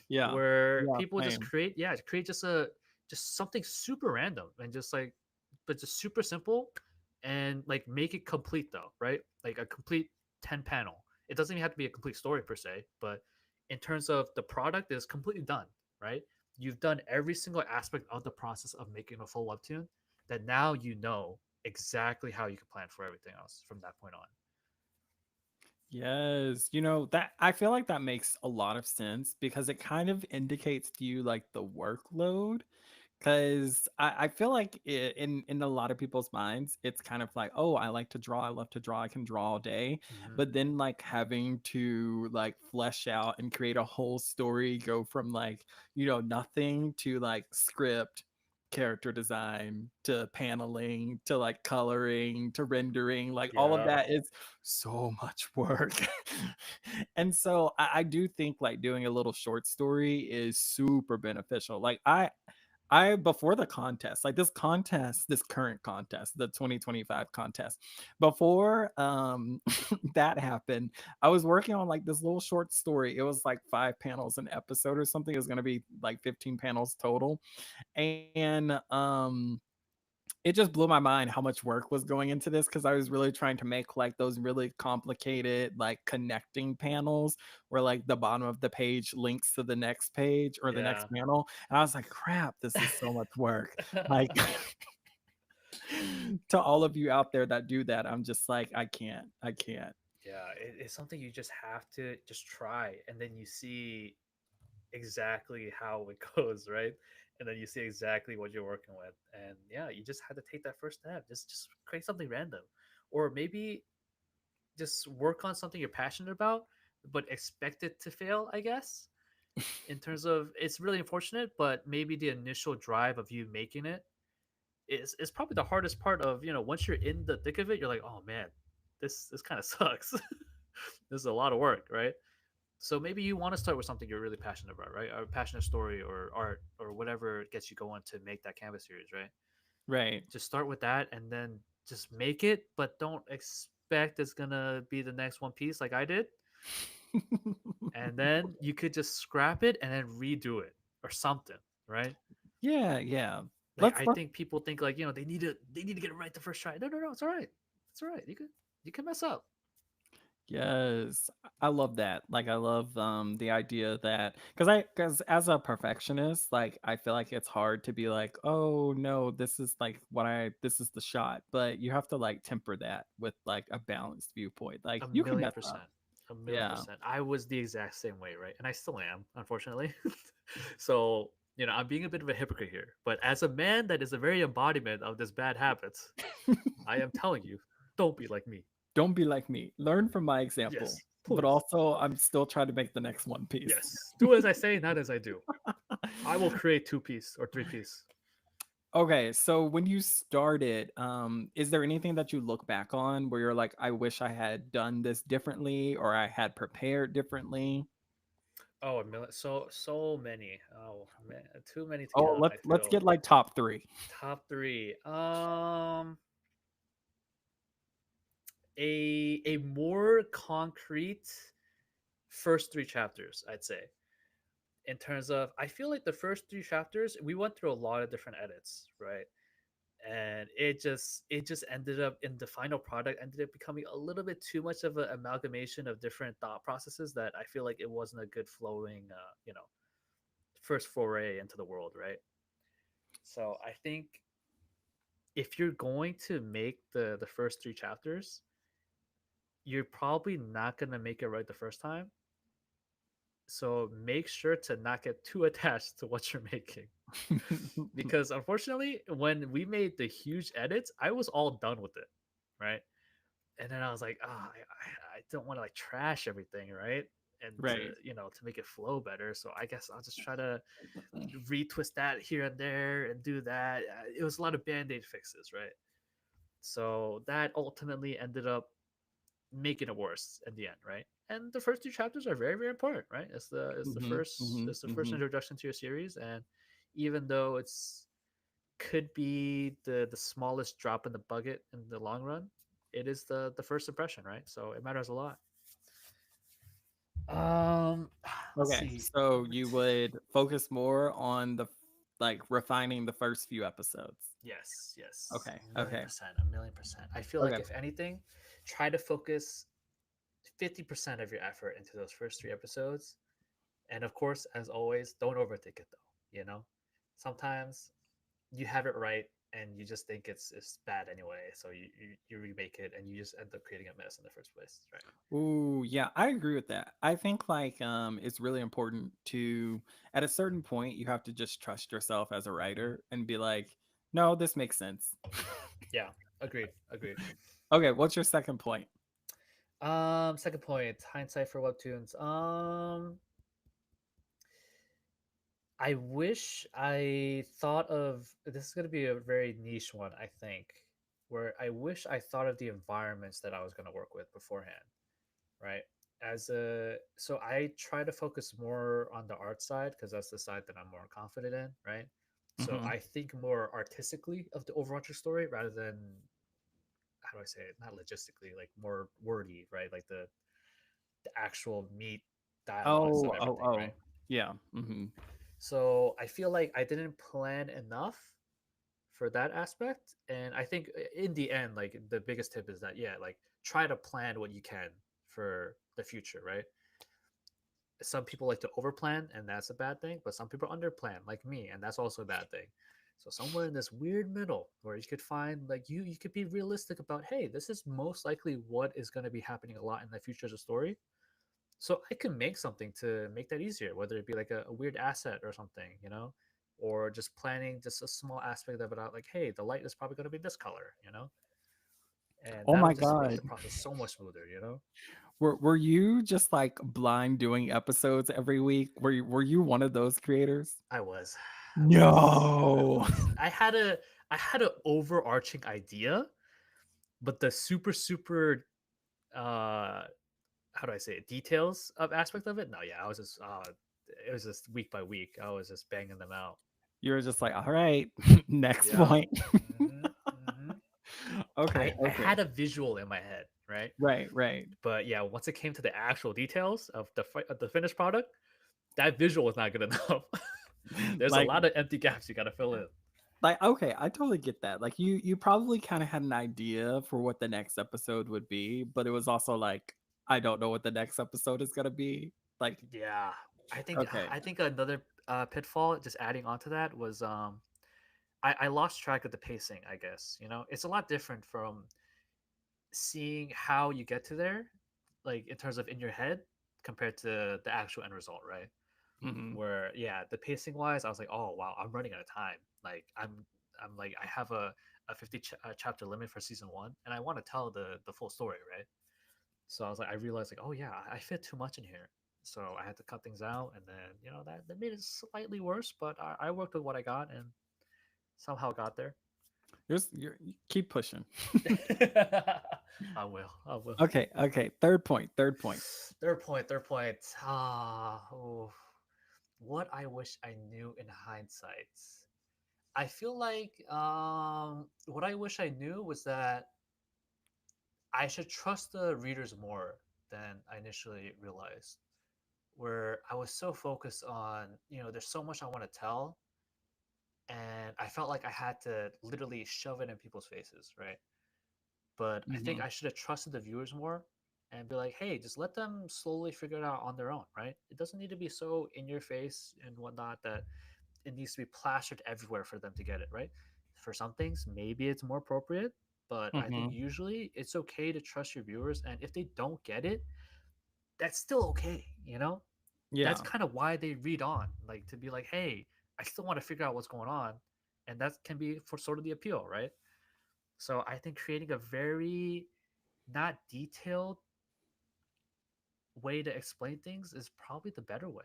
Yeah. where Yeah, people just same. create just something super random and just like, but just super simple and like make it complete though, right? Like a complete 10 panel. It doesn't even have to be a complete story per se, but in terms of the product is completely done, right? You've done every single aspect of the process of making a full webtoon that now you know exactly how you can plan for everything else from that point on. Yes, you know, that I feel like that makes a lot of sense because it kind of indicates to you like the workload. Because I feel like in a lot of people's minds, it's kind of like, oh, I like to draw, I love to draw, I can draw all day. Hmm. But then like having to like flesh out and create a whole story, go from like, nothing to like script, character design to paneling to like coloring to rendering, like all of Yeah. that is so much work. And so I do think like doing a little short story is super beneficial. Like I before the contest, like this current contest, the 2025 contest, before that happened, I was working on like this little short story. It was like 5 panels an episode or something. It was gonna be like 15 panels total. And it just blew my mind how much work was going into this because I was really trying to make like those really complicated like connecting panels where like the bottom of the page links to the next page or the next Yeah. panel. And I was like, crap, this is so much work. Like to all of you out there that do that, I'm just like, I can't. I can't. Yeah, it's something you just have to just try, and then you see exactly how it goes, right? And then you see exactly what you're working with, and yeah, you just have to take that first step. Just create something random, or maybe just work on something you're passionate about, but expect it to fail. I guess in terms of it's really unfortunate, but maybe the initial drive of you making it is probably the hardest part of once you're in the thick of it, you're like, oh man, this kind of sucks. This is a lot of work, right? So maybe you want to start with something you're really passionate about, right? A passionate story or art or whatever gets you going to make that canvas series, right? Right. Just start with that and then just make it, but don't expect it's gonna be the next One Piece like I did. And then you could just scrap it and then redo it or something, right? Yeah, yeah. Like Let's I let think people think like they need to get it right the first try. No, no, no, it's all right. It's all right. You can mess up. Yes, I love that. Like I love the idea that because as a perfectionist, like I feel like it's hard to be like, "Oh no, this is like this is the shot." But you have to like temper that with like a balanced viewpoint. Like A you can million mess up. percent. A million Yeah. percent. I was the exact same way, right? And I still am, unfortunately. So, I'm being a bit of a hypocrite here, but as a man that is a very embodiment of this bad habits, I am telling you, don't be like me. Don't be like me. Learn from my example. Yes, But please. also, I'm still trying to make the next One Piece. Yes, do as I say, not as I do. I will create two-piece or three-piece. Okay, so when you started, is there anything that you look back on where you're like, I wish I had done this differently or I had prepared differently? Oh, a million, so many. Oh man, too many to Oh, count. I let's feel. get like top three. Top three. A more concrete first three chapters, I'd say. In terms of, I feel like the first three chapters, we went through a lot of different edits, right? And it just ended up in the final product ended up becoming a little bit too much of an amalgamation of different thought processes that I feel like it wasn't a good flowing, first foray into the world, right? So I think if you're going to make the first three chapters, you're probably not gonna make it right the first time. So make sure to not get too attached to what you're making. Because unfortunately, when we made the huge edits, I was all done with it, right? And then I was like, I don't want to like trash everything, right? And to Right. to make it flow better. So I guess I'll just try to retwist that here and there and do that. It was a lot of band-aid fixes, right? So that ultimately ended up making it worse in the end, right? And the first two chapters are very, very important, right? Mhm, mhm, it's the first mhm. introduction to your series, and even though it's could be the smallest drop in the bucket in the long run, it is the first impression, right? So it matters a lot. Um, let's Okay, see. so Number you two. would focus more on the like refining the first few episodes. Yes, yes, Okay, a million okay, percent, a million percent. I feel like okay. if anything, try to focus 50% of your effort into those first three episodes. And of course, as always, don't overthink it though. Sometimes you have it right and you just think it's bad anyway. So you remake it and you just end up creating a mess in the first place, right? Ooh, yeah, I agree with that. I think like it's really important to at a certain point you have to just trust yourself as a Hmm. writer and be like, no, this makes sense. Yeah, agreed, agreed. Okay, what's your second point? Second point, hindsight for webtoons. I wish I thought of this is going to be a very niche one, I think, where I wish I thought of the environments that I was going to work with beforehand, right? So I try to focus more on the art side because that's the side that I'm more confident in, right? So Hmm. I think more artistically of the overarching story rather than, how do I say it? Not logistically, like more wordy, right? Like the actual meat dialogues of Oh, oh, everything, right? oh. Yeah. Hmm. So I feel like I didn't plan enough for that aspect. And I think in the end, like the biggest tip is that, yeah, like try to plan what you can for the future, right? Some people like to overplan, and that's a bad thing, but some people underplan, like me, and that's also a bad thing. So somewhere in this weird middle where you could find like you could be realistic about, hey, this is most likely what is going to be happening a lot in the future as a story. So I can make something to make that easier, whether it be like a weird asset or something, or just planning just a small aspect of it out, like, hey, the light is probably going to be this color. And Oh that'll my just make the God. process so much smoother. Were you just like blind doing episodes every week? Were you one of those creators? I was, I was, I No. was. I had a overarching idea, but the super super uh how do I say it, details of aspect of it. No, yeah, I was just it was just week by week. I was just banging them out. You were just like, all right, next Yeah. point. Hmm. Okay, I okay. had a visual in my head, right? Right, right. But yeah, once it came to the actual details of the finished product, that visual was not good enough. There's a Like lot of empty gaps you got to fill in. okay, I totally get that. Like you probably kind of had an idea for what the next episode would be, but it was also like I don't know what the next episode is going to be. Like Yeah, I think okay. I think another pitfall, just adding on to that, was I lost track of the pacing. I guess it's a lot different from seeing how you get to there, like in terms of in your head, compared to the actual end result, right? Hmm. Where yeah, the pacing wise, I was like, oh wow, I'm running out of time. Like I'm like I have a 50 chapter limit for season one, and I want to tell the full story, right? So I was like, I realized like, oh yeah, I fit too much in here. So I had to cut things out, and then that made it slightly worse, but I worked with what I got and somehow got there. You keep pushing. I will. I will. Okay, okay. Third point. Third point. Third point. Third point. What I wish I knew in hindsight. I feel like what I wish I knew was that I should trust the readers more than I initially realized. Where I was so focused on, there's so much I want to tell, and I felt like I had to literally shove it in people's faces, right? But I think Hmm. I should have trusted the viewers more and be like, hey, just let them slowly figure it out on their own, right? It doesn't need to be so in your face and whatnot that it needs to be plastered everywhere for them to get it, right? For some things, maybe it's more appropriate, but I think Hmm. usually it's okay to trust your viewers. And if they don't get it, that's still okay, That's Yeah. kind of why they read on, like to be like, hey, I still want to figure out what's going on. And that can be for sort of the appeal, right? So I think creating a very not detailed way to explain things is probably the better way,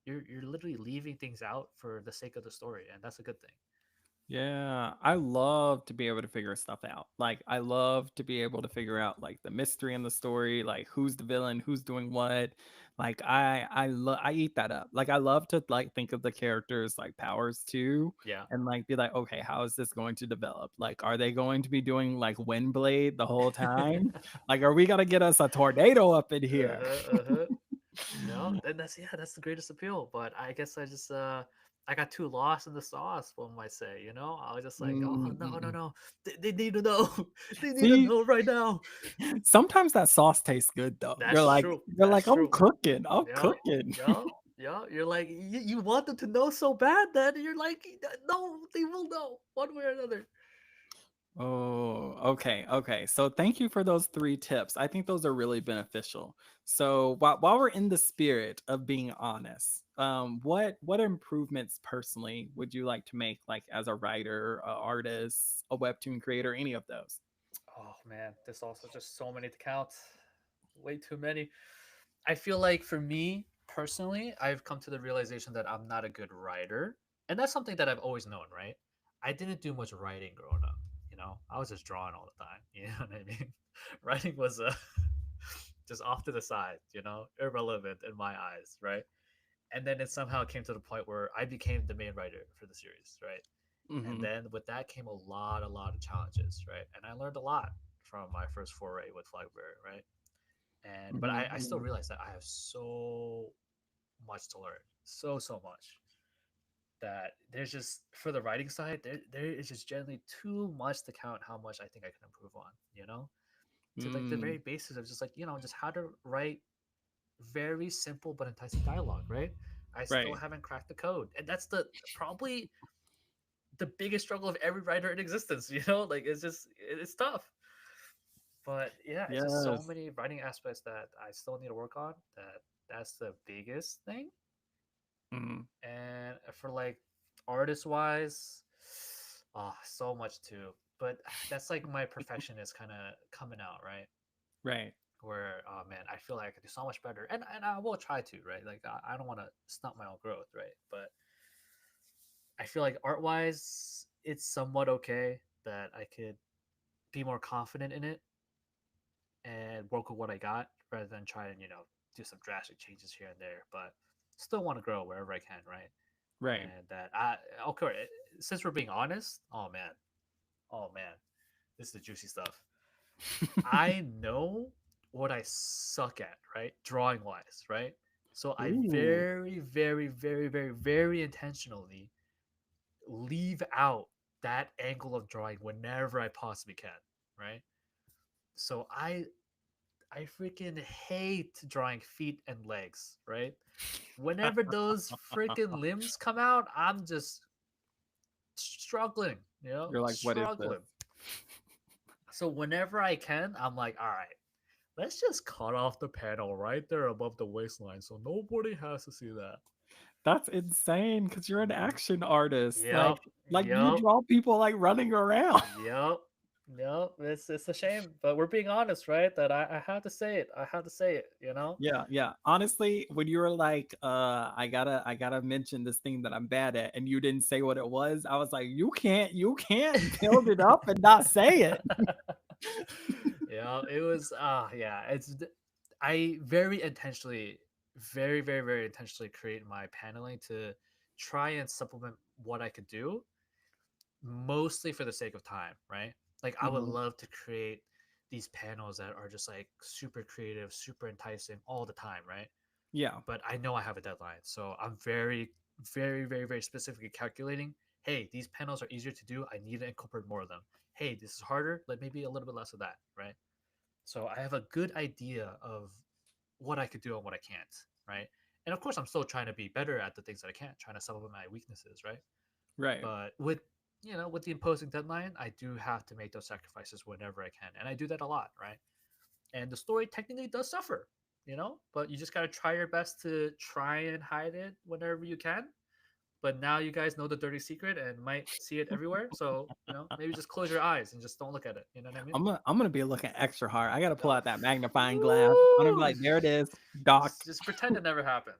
You're literally leaving things out for the sake of the story, and that's a good thing. Yeah, I love to be able to figure stuff out. Like, I love to be able to figure out like the mystery in the story, like who's the villain, who's doing what. Like, I eat that up. Like, I love to like think of the characters like powers too, Yeah. and like be like, okay, how is this going to develop? Like, are they going to be doing like Windblade the whole time? Like, are we gonna get us a tornado up in here? Uh-huh, uh-huh. No, and that's yeah, that's the greatest appeal. But I guess I got too lost in the sauce, one might say. I was just like, oh no, no, Mm-mm. no, they need to know, they need to See, know right now. sometimes that sauce tastes good though. That's true. You're That's like, I'm true. cooking. I'm Yeah, cooking. yeah, yeah. You're like, you want them to know so bad that you're like, no, they will know one way or another. Oh, okay, okay. So thank you for those three tips. I think those are really beneficial. So while we're in the spirit of being honest, what improvements personally would you like to make, like as a writer, a artist, a webtoon creator, any of those? Oh man, there's also just so many to count. Way too many. I feel like for me personally, I've come to the realization that I'm not a good writer. And that's something that I've always known, right? I didn't do much writing growing up, I was just drawing all the time, you know what I mean? Writing was just off to the side, irrelevant in my eyes, right? And then it somehow came to the point where I became the main writer for the series, right? And Mm-hmm. then with that came a lot of challenges, right? And I learned a lot from my first foray with Flagbearer, right? And but I still Mm-hmm. realize that I have so much to learn, so much that there's just for the writing side, there is just generally too much to count how much I think I can improve on, to like the Mm, very basis of just like just how to write very simple but enticing dialogue, right? I still right. haven't cracked the code, and that's the probably the biggest struggle of every writer in existence. Like it's tough. But yeah, it's just so Yes. many writing aspects that I still need to work on. That's the biggest thing. Mm, And for like artist wise, so much too. But that's like my perfectionist kind of coming out, right? right. Where oh man, I feel like I could do so much better, and I will try to, right? Like I don't want to stunt my own growth, right? But I feel like art wise, it's somewhat okay that I could be more confident in it and work with what I got rather than try and do some drastic changes here and there. But still want to grow wherever I can, right? Right. And that I okay. Since we're being honest, oh man, this is the juicy stuff. I know what I suck at, right? Drawing wise, right? So I Ooh. very, very, very, very, very intentionally leave out that angle of drawing whenever I possibly can, right? So I freaking hate drawing feet and legs, right? Whenever those freaking limbs come out, I'm just struggling, You're like, what is this? struggling. So whenever I can, I'm like, all right, let's just cut off the panel right there above the waistline so nobody has to see that. That's insane because you're an Mhm. action artist. Yep, Like you yep, draw people like running around. yep, yep. It's a shame, but we're being honest, right? That I have to say it. I have to say it. You know. Yeah, yeah. Honestly, when you were like, I gotta mention this thing that I'm bad at, and you didn't say what it was, I was like, you can't build it up and not say it. Yeah, it was. Yeah. I very intentionally, very intentionally create my paneling to try and supplement what I could do, mostly for the sake of time, right? Like I would Mhm. love to create these panels that are just like super creative, super enticing all the time, right? Yeah, But I know I have a deadline, so I'm very specifically calculating. Hey, these panels are easier to do. I need to incorporate more of them. Hey, this is harder. Like maybe a little bit less of that, right? So I have a good idea of what I could do and what I can't, right? And of course, I'm still trying to be better at the things that I can't, trying to supplement my weaknesses, right? right, But with with the imposing deadline, I do have to make those sacrifices whenever I can, and I do that a lot, right? And the story technically does suffer, but you just gotta try your best to try and hide it whenever you can. But now you guys know the dirty secret and might see it everywhere, so maybe just close your eyes and just don't look at it. You know what I mean? I'm gonna be looking extra hard. I gotta pull Oh, out that magnifying glass. I'm gonna be woo! like, there it is, Doc. Just pretend it never happened.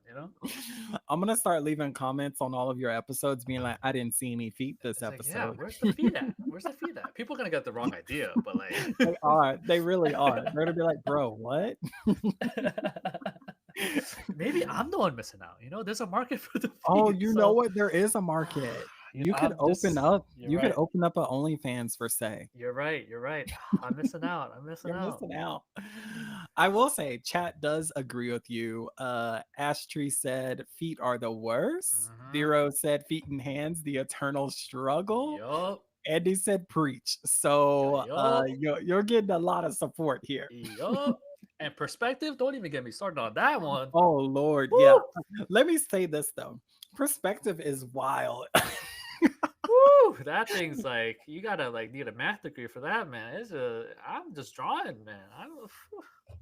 I'm gonna start leaving comments on all of your episodes, being like, I didn't see any feet this It's like, yeah, episode. where's the feed at? Where's the feed at? People are gonna get the wrong idea, but like, They are. They really are. They're gonna be like, bro, what? maybe I'm the one missing out. There's a market for the Oh, feed, you know so what? There is a market. I'm just. You're You could right. open up a OnlyFans for say. You're right. You're right. I'm missing out. I'm missing You're out. missing out. I will say, chat does agree with you. Ashtree said feet are the worst. Mm-hmm. Zero said feet and hands, the eternal struggle. Yup. Andy said preach. So Yup. you're getting a lot of support here. Yup. And perspective, don't even get me started on that one. Oh Lord, yeah. Woo! Let me say this though. Perspective is wild. Woo! That thing's like you gotta like need a math degree for that, man. I'm just drawing, man. I don't.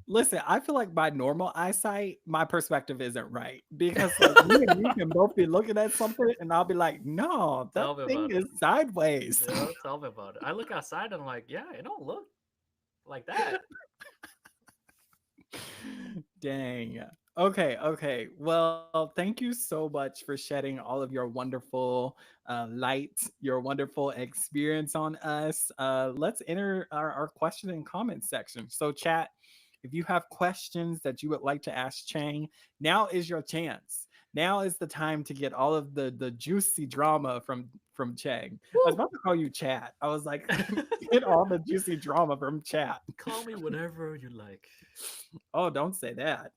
Listen, I feel like by normal eyesight, my perspective isn't right because like me and you can both be looking at something and I'll be like, no, that Tell me thing about it. is sideways. Tell me about it. I look outside and I'm like, yeah, it don't look like that. Dang. Okay, okay. Well, thank you so much for shedding all of your wonderful light, your wonderful experience on us. Let's enter our question and comment section. So, chat, if you have questions that you would like to ask Chang, now is your chance. Now is the time to get all of the juicy drama from Chang. I was Woo! about to call you chat. I was like, get all the juicy drama from chat. Call me whatever you like. Oh, don't say that.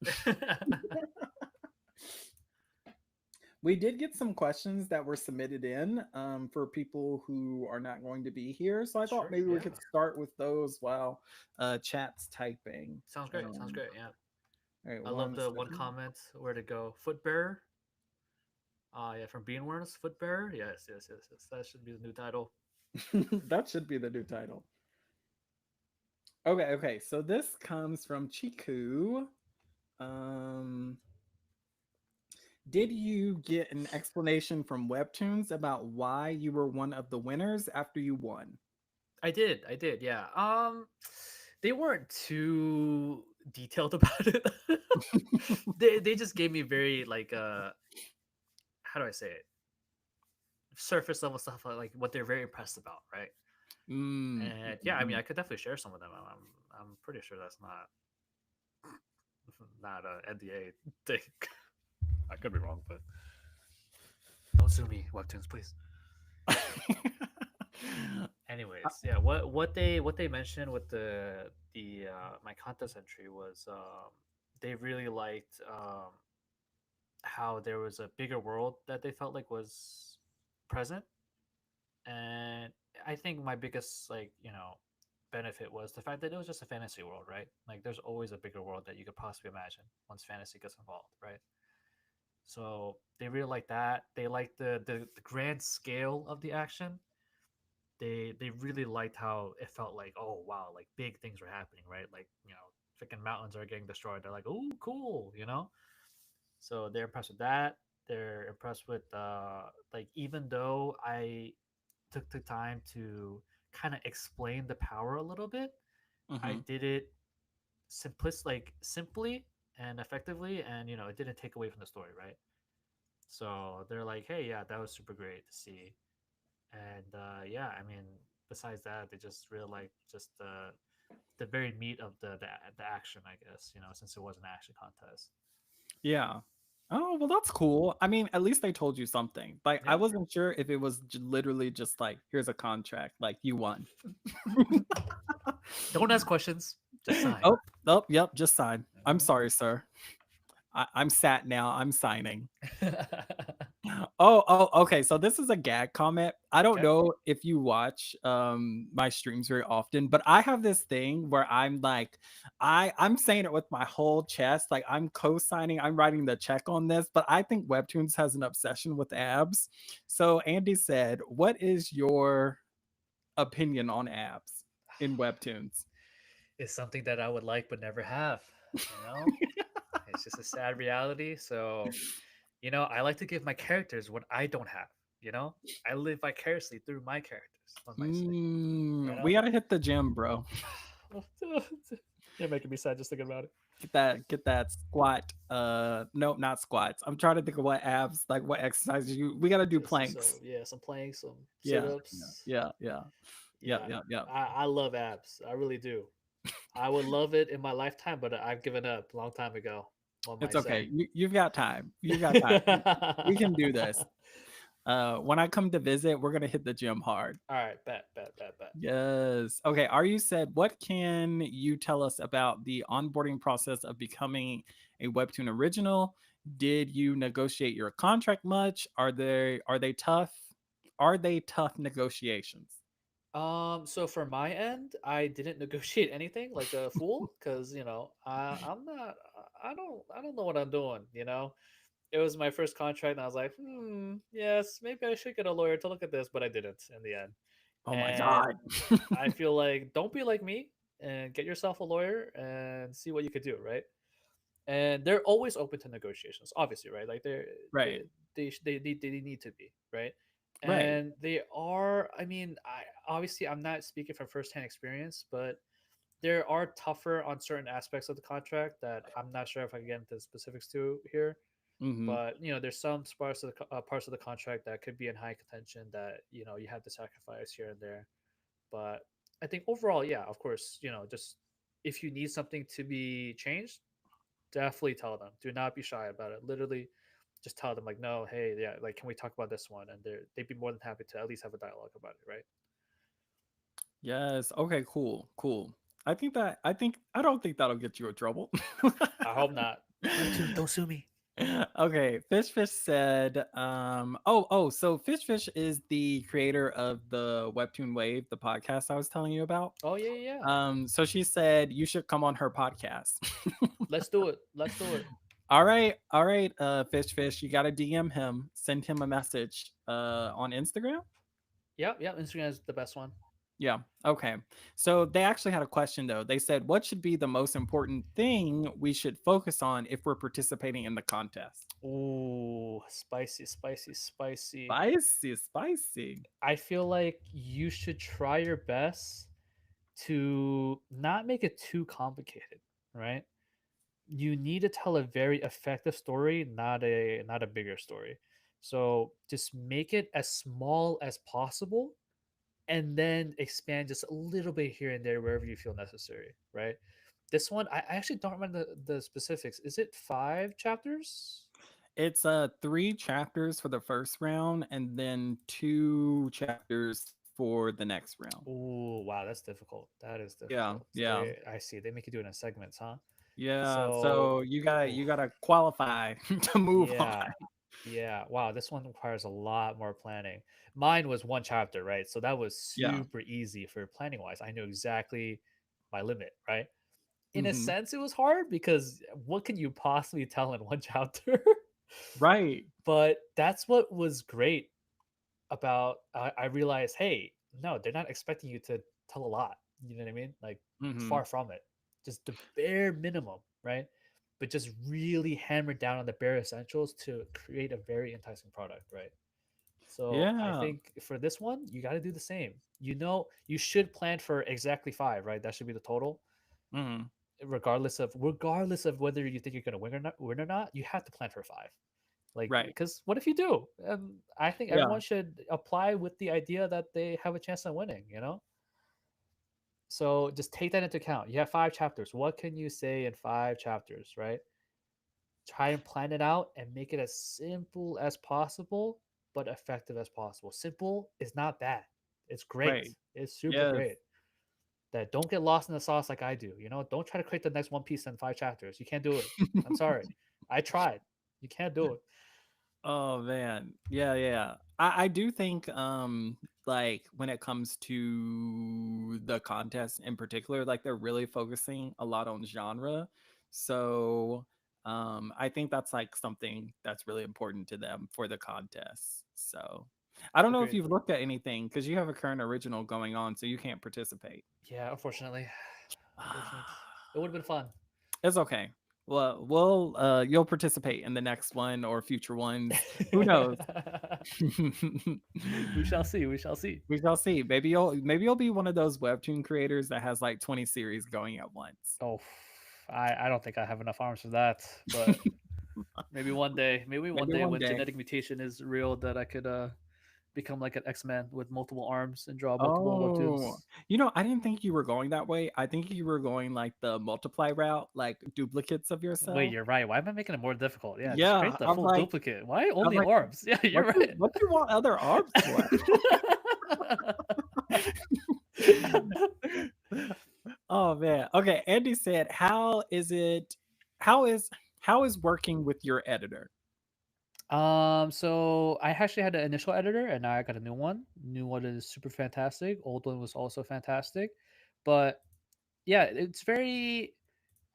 We did get some questions that were submitted in for people who are not going to be here. So I thought Sure. maybe we Yeah. could start with those while chat's typing. Sounds great. Sounds great. Yeah. All right, I love one the one second. comment. Where to go? Footbearer. Yeah, from Beanworms. Footbearer. Yes. That should be the new title. That should be the new title. Okay, okay. So this comes from Chiku. Um, did you get an explanation from Webtoons about why you were one of the winners after you won? I did. I did. Yeah. They weren't too detailed about it. They just gave me very like how do I say it? Surface level stuff like what they're very impressed about, right? Mm, And yeah, I mean, mhm. I could definitely share some of them. I'm pretty sure that's not a NDA thing. I could be wrong, but don't sue me, Webtoons, please. Anyways, yeah, what they mentioned with the my contest entry was they really liked how there was a bigger world that they felt like was present, and I think my biggest benefit was the fact that it was just a fantasy world, right? Like there's always a bigger world that you could possibly imagine once fantasy gets involved, right? So they really like that. They like the grand scale of the action. They really liked how it felt like, oh wow, like big things were happening, right? Like freaking mountains are getting destroyed. They're like, oh cool. So they're impressed with that. they're impressed with like even though I took the time to kind of explain the power a little bit, I Hmm. did it like simply and effectively, and it didn't take away from the story, right? So they're like, hey, yeah, that was super great to see. And yeah, I mean, besides that, they just really like just the very meat of the action, I guess, since it was an action contest. Yeah. Oh, well, that's cool. I mean, at least they told you something. Like, I Yeah. wasn't sure if it was literally just like, here's a contract, like you won. Don't ask questions, just sign. Oh, oh, yep, just sign. I'm sorry, sir. I'm sat now. I'm signing. Oh, oh, okay. So this is a gag comment. I don't Okay. know if you watch my streams very often, but I have this thing where I'm like, I'm saying it with my whole chest, like I'm co-signing, I'm writing the check on this, but I think Webtoons has an obsession with abs. So Andy said, "What is your opinion on abs in Webtoons?" It's something that I would like but never have, you know? It's just a sad reality. So, I like to give my characters what I don't have, you know? I live vicariously through my characters, one might say, We gotta hit the gym, bro. You're making me sad just thinking about it. Get that squat. Nope, not squats. I'm trying to think of what abs, like what exercises we gotta do Just some, planks. yeah, some planks, some sit Yeah, yeah, ups. yeah, yeah, yeah, Yeah, yeah, yeah. I love abs. I really do. I would love it in my lifetime, but I've given up a long time ago, one It's might say. okay. You've got time. You've got time. We can do this. When I come to visit, we're gonna hit the gym hard. All right, bet, bet, bet, bet. Yes. Okay. Are you said, what can you tell us about the onboarding process of becoming a Webtoon original? Did you negotiate your contract much? Are they tough? Are they tough negotiations? So for my end, I didn't negotiate anything like a fool because I'm not, I don't know what I'm doing. It was my first contract, and I was like, yes, maybe I should get a lawyer to look at this, but I didn't in the end. Oh my And god. I feel like don't be like me and get yourself a lawyer and see what you could do, right? And they're always open to negotiations, obviously, right? Like they Right. they need to be, right? Right. And they are. I mean, I'm not speaking from firsthand experience, but there are tougher on certain aspects of the contract that I'm not sure if I can get into specifics to here. Mhm. But there's some parts of the contract that could be in high contention that you have to sacrifice here and there. But I think overall, yeah, of course, just if you need something to be changed, definitely tell them. Do not be shy about it. Literally, just tell them like, no, hey, yeah, like, can we talk about this one? And they'd be more than happy to at least have a dialogue about it, right? Yes. Okay, cool. Cool. I don't think that'll get you in trouble. I hope not. Webtoon, don't sue me. Okay, Fish Fish said, so Fish Fish is the creator of the Webtoon Wave, the podcast I was telling you about. Oh yeah, yeah, yeah. So she said you should come on her podcast. Let's do it. Let's do it. All right, Fish Fish, you gotta DM him, send him a message on Instagram. Yep, yep. Instagram is the best one. Yeah. Okay. So they actually had a question though. They said, what should be the most important thing we should focus on if we're participating in the contest? Ooh, spicy, spicy, spicy. Spicy, spicy. I feel like you should try your best to not make it too complicated, right? You need to tell a very effective story, not a bigger story. So just make it as small as possible and then expand just a little bit here and there wherever you feel necessary, right? This one, I actually don't remember the specifics. Is it 5 chapters? It's 3 chapters for the first round and then 2 chapters for the next round. Oh, wow, that's difficult. That is Yeah, difficult. So yeah, I see. They make you do it in segments, huh? yeah. So, So oof, you gotta qualify to move on. yeah, yeah. Wow, this one requires a lot more planning. Mine was 1 chapter, right? So that was Yeah. super easy for planning wise. I knew exactly my limit, right? In a Hmm. sense, it was hard because what can you possibly tell in 1 chapter? Right. But that's what was great about. I realized, hey, no, they're not expecting you to tell a lot. You know what I mean? Like Hmm. far from it, just the bare minimum, right? but just really hammer down on the bare essentials to create a very enticing product, right? So I Yeah. think for this one, you got to do the same. You should plan for exactly five, right? That should be the total, Mhm. regardless of whether you think you're gonna win or not. You have to plan for five. Like, Right. because what if you do? I think Yeah. everyone should apply with the idea that they have a chance of winning. So just take that into account. You have five chapters. What can you say in five chapters, right? Try and plan it out and make it as simple as possible, but effective as possible. Simple is not bad. It's great. Right. It's super Yes. great. That don't get lost in the sauce like I do. Don't try to create the next One Piece in five chapters. You can't do it. I'm sorry. I tried. You can't do it. Oh man. Yeah, yeah. I do think like when it comes to the contest in particular, like they're really focusing a lot on genre. So I think that's like something that's really important to them for the contest. So I don't know if Agreed. you've looked at anything because you have a current original going on, so you can't participate. Yeah, unfortunately. Unfortunate. It would have been fun. It's okay. Well, you'll participate in the next one or future ones. Who knows? We shall see. We shall see. We shall see. Maybe you'll be one of those webtoon creators that has like 20 series going at once. Oh, I don't think I have enough arms for that, but maybe one day. Maybe one Maybe day one when day. genetic mutation is real, that I could become like an X-Man with multiple arms and draw multiple Oh, webtoons. I didn't think you were going that way. I think you were going like the multiply route, like duplicates of Wait, yourself. you're right. Why am I making it more difficult? Yeah, just Yeah, create the full duplicate. Why I'm only like, arms? Yeah, you're right. what you want other arms for? Oh man. Okay, Andy said, how is how is working with your editor? So I actually had an initial editor, and now I got a new one. New one is super fantastic. Old one was also fantastic, but yeah, it's very,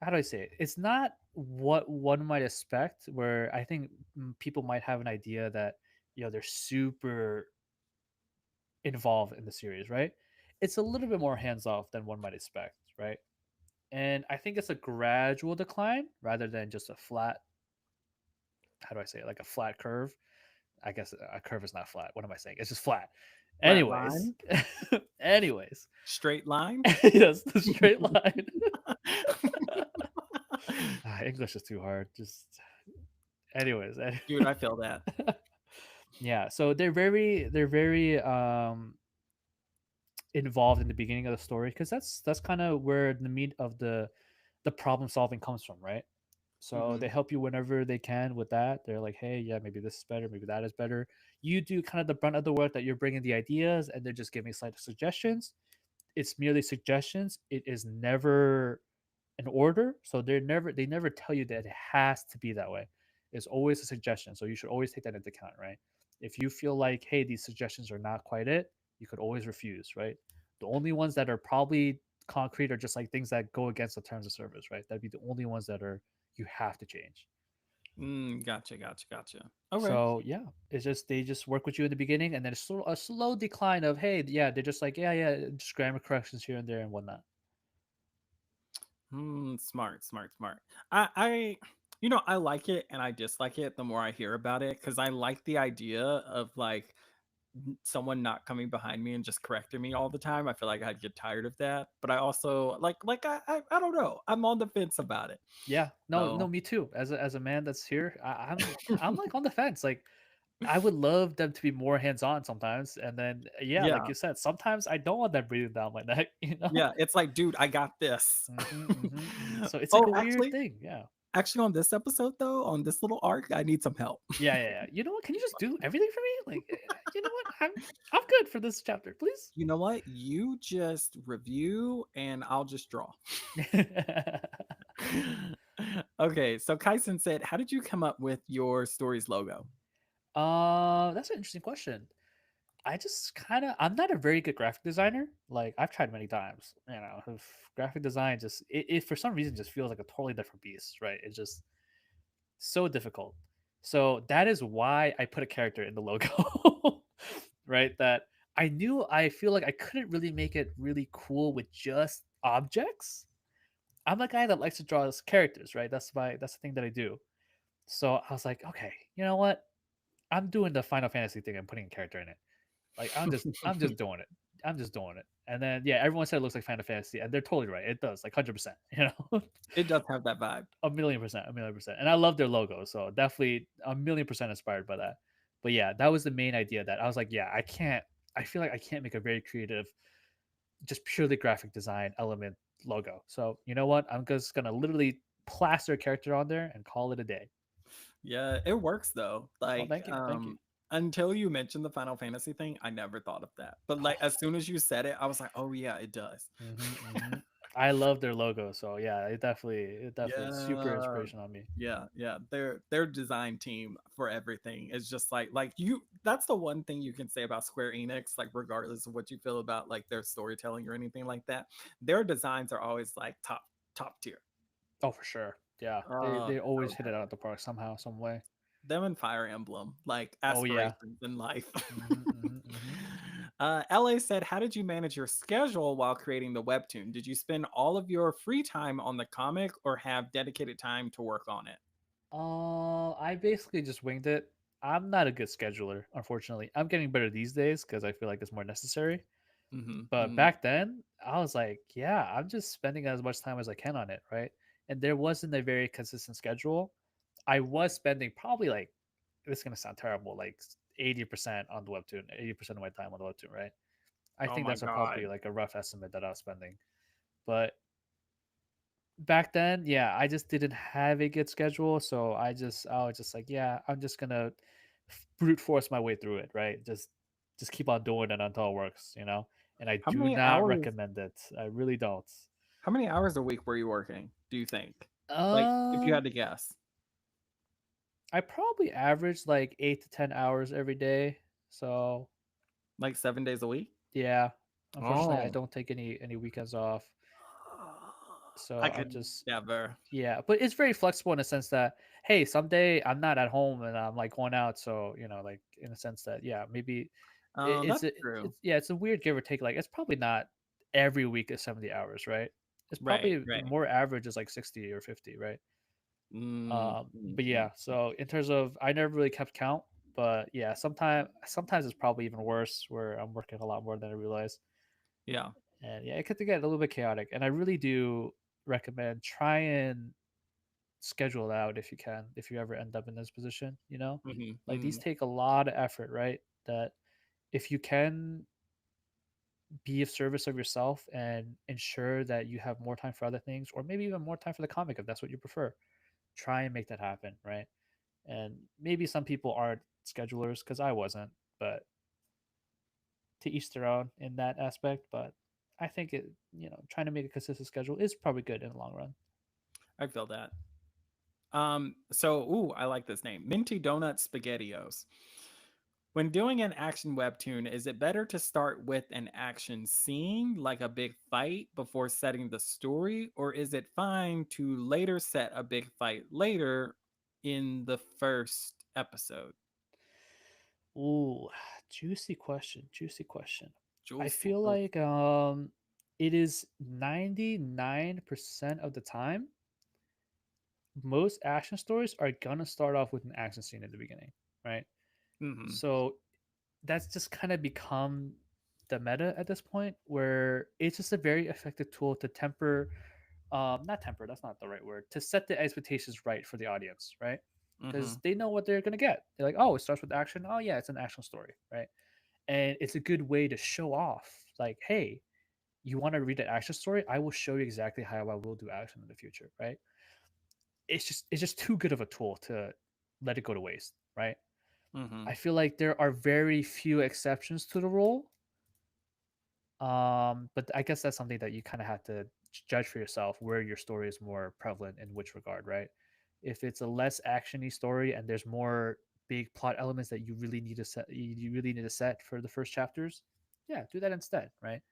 how do I say it? It's not what one might expect. Where I think people might have an idea that they're super involved in the series, right? It's a little bit more hands off than one might expect, right? And I think it's a gradual decline rather than just a flat. How do I say it? Like a flat curve. I guess a curve is not flat. What am I saying? It's just flat. Flat Anyways, line? anyways, Straight line? yes, the straight line. English is too hard. Just anyways, Dude, I feel that. yeah. So they're very involved in the beginning of the story, because that's kind of where the meat of the problem solving comes from, right? So Mhm. they help you whenever they can with that. They're like, hey, yeah, maybe this is better, maybe that is better. You do kind of the brunt of the work, that you're bringing the ideas, and they're just giving slight suggestions. It's merely suggestions. It is never an order. So they never tell you that it has to be that way. It's always a suggestion. So you should always take that into account, right? If you feel like, hey, these suggestions are not quite it, you could always refuse, right? The only ones that are probably concrete are just like things that go against the terms of service, right? That'd be the only ones that are, you have to change. Gotcha, gotcha, gotcha. Okay. So yeah, it's just, they just work with you in the beginning, and then a slow decline of, hey, yeah, they're just like, yeah, yeah, just grammar corrections here and there and whatnot. Smart, smart, smart. I like it and I dislike it the more I hear about it because I like the idea of like someone not coming behind me and just correcting me all the time. I feel like I'd get tired of that. But I also I don't know. I'm on the fence about it. Yeah, no, no, So me too. As a man that's here, I'm like on the fence. Like, I would love them to be more hands on sometimes, and then yeah, like yeah, you said, sometimes I don't want them breathing down my neck. yeah. It's like, dude, I got this. So it's like Oh, a weird actually, thing. Yeah. actually, on this episode though, on this little arc, I need some help. Yeah, yeah, yeah. You know what? Can you just do everything for me? Like, you know what? I'm good for this chapter, please. You know what? You just review and I'll just draw. Okay, so Kaisen said, "How did you come up with your story's logo?" That's an interesting question. I just kind of, I'm not a very good graphic designer. Like, I've tried many times. Graphic design just, it for some reason just feels like a totally different beast, right? It's just so difficult. So that is why I put a character in the logo, right? That I feel like I couldn't really make it really cool with just objects. I'm a guy that likes to draw his characters, right? That's the thing that I do. So I was like, okay, you know what? I'm doing the Final Fantasy thing and putting a character in it. Like I'm just doing it. I'm just doing it. And then yeah, everyone said it looks like Final Fantasy, and they're totally right. It does, like 100%. It does have that vibe. A million percent. And I love their logo, so definitely a million percent inspired by that. But yeah, that was the main idea that I was like, yeah, I can't. I feel like I can't make a very creative, just purely graphic design element logo. So you know what? I'm just gonna literally plaster a character on there and call it a day. Yeah, it works though. Well, thank you, thank you. Until you mentioned the Final Fantasy thing, I never thought of that. But like as soon as you said it, I was like, "Oh yeah, it does." Hmm. I love their logo, so yeah, it definitely super Yeah. inspiration on me. Yeah, yeah. Their design team for everything is just like you that's the one thing you can say about Square Enix, like regardless of what you feel about like their storytelling or anything like that. Their designs are always like top tier. Oh, for sure. Yeah, they So always hit it good. out of the park somehow, some way. Them and Fire Emblem, like Oh yeah. aspirations in life. Hmm, hmm, hmm. LA said, "How did you manage your schedule while creating the webtoon? Did you spend all of your free time on the comic or have dedicated time to work on it?" I basically just winged it. I'm not a good scheduler, unfortunately. I'm getting better these days because I feel like it's more necessary. Hmm. But Hmm. back then, I was like, yeah, I'm just spending as much time as I can on it, right? And there wasn't a very consistent schedule. I was spending probably like, this is gonna sound terrible, like 80% on the webtoon, 80% of my time on the webtoon, right? I Oh think my that's a god. probably like a rough estimate that I was spending. But back then, yeah, I just didn't have a good schedule, so I was just like, yeah, I'm just gonna brute force my way through it, right? Just keep on doing it until it works. And I How do many not hours recommend it. I really don't. how many hours a week were you working, do you think? Like if you Um, had to guess. I probably average like 8 to 10 hours every day. So Like 7 days a week? yeah, unfortunately, I Oh. don't take any weekends off. I So I'm could just never. Yeah, but it's very flexible in the sense that hey, someday I'm not at home and I'm like going out, so like in a sense that yeah, maybe Oh, that's true. it's a weird give or take. Like it's probably not every week is 70 hours, right? It's Right, probably right. more average is like 60 or 50, right? Mm, mm, But mm. yeah, so in terms of I never really kept count, but yeah, sometimes it's probably even worse where I'm working a lot more than I realize, Yeah. and yeah, it could get a little bit chaotic. And I really do recommend try and schedule it out if you can, if you ever end up in this position. Mhm, Like these mhm. take a lot of effort, right? That if you can be of service of yourself and ensure that you have more time for other things, or maybe even more time for the comic if that's what you prefer, try and make that happen, right? And maybe some people aren't schedulers because I wasn't, but to each their own in that aspect. But I think trying to make a consistent schedule is probably good in the long run. I feel that. I like this name. Minty Donut Spaghettios. When doing an action webtoon, is it better to start with an action scene, like a big fight, before setting the story, or is it fine to later set a big fight later in the first episode? Ooh, juicy question. Juicy question. I Juicy. feel Oof. like it is 99% of the time most action stories are gonna start off with an action scene at the beginning, right? Mm-hmm. So that's just kind of become the meta at this point where it's just a very effective tool to temper not temper, that's not the right word, to set the expectations right for the audience, right? Mm-hmm. Because they know what they're gonna get. They're like, oh, it starts with action. Oh yeah, it's an action story, right? And it's a good way to show off like, hey, you want to read an action story, I will show you exactly how I will do action in the future, right? It's just too good of a tool to let it go to waste, right? Mm-hmm. I feel like there are very few exceptions to the rule. But I guess that's something that you kind of have to judge for yourself where your story is more prevalent in which regard, right? If it's a less actiony story and there's more big plot elements that you really need to set for the first chapters, yeah, do that instead, right?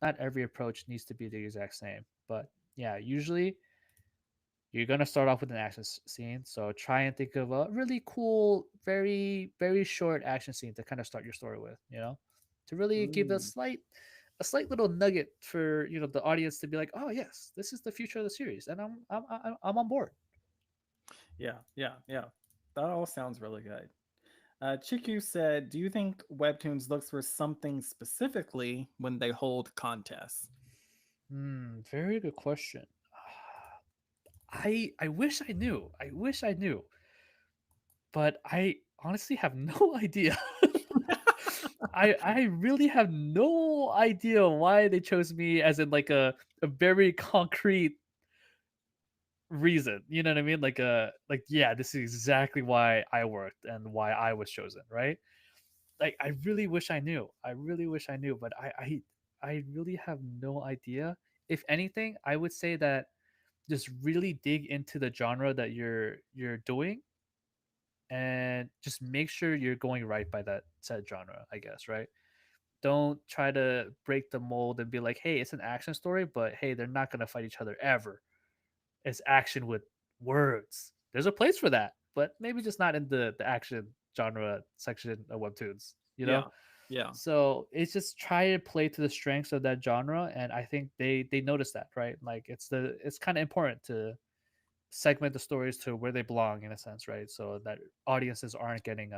Not every approach needs to be the exact same, but yeah, usually you're gonna start off with an action scene. So try and think of a really cool, very very short action scene to kind of start your story with, to really give a Mm. slight a slight little nugget for the audience to be like, oh yes, this is the future of the series, and I'm on board. Yeah, yeah, yeah. That all sounds really good. Chiku said, "Do you think Webtoons looks for something specifically when they hold contests?" Very good question. I wish I knew. I wish I knew, but I honestly have no idea. I really have no idea why they chose me as in like a very concrete reason. You know what I mean? Like yeah, this is exactly why I worked and why I was chosen, right? Like I really wish I knew. I really wish I knew, but I really have no idea. If anything, I would say that just really dig into the genre that you're doing and just make sure you're going right by that said genre, I guess, right? Don't try to break the mold and be like, hey, it's an action story, but hey, they're not gonna fight each other ever. It's action with words. There's a place for that, but maybe just not in the action genre section of webtoons, you know? Yeah, yeah. So it's just try to play to the strengths of that genre, and I think they notice that, right? Like it's kind of important to segment the stories to where they belong in a sense, right? So that audiences aren't getting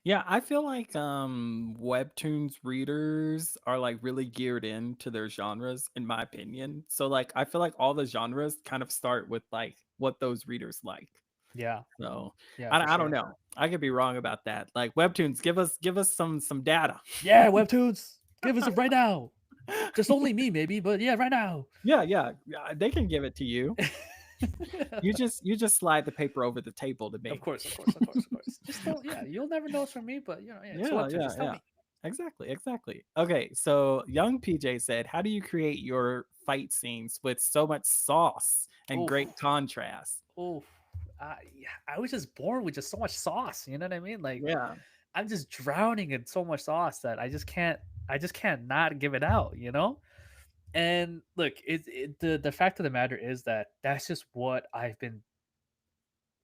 Yeah, I feel like webtoons readers are like really geared into their genres in my opinion. So like I feel like all the genres kind of start with like what those readers like. yeah, So yeah, for I don't sure. know. I could be wrong about that. Like webtoons, give us some data. Yeah, webtoons, give us it right now. Just only me, maybe, but yeah, right now. Yeah, yeah, yeah, they can give it to you. You just slide the paper over the table to Of me. course, of course, of course, of course. Just don't. Yeah, you'll never know it's from me, but yeah, it's a Yeah, webtoon. yeah, Just tell yeah. me. Exactly, exactly. Okay, so young PJ said, "How do you create your fight scenes with so much sauce and Oh, great contrast?" oh. Yeah, I was just born with just so much sauce. You know what I mean? Like Yeah. I'm just drowning in so much sauce that I just can't. I just can't not give it out. You know. And look, the fact of the matter is that that's just what I've been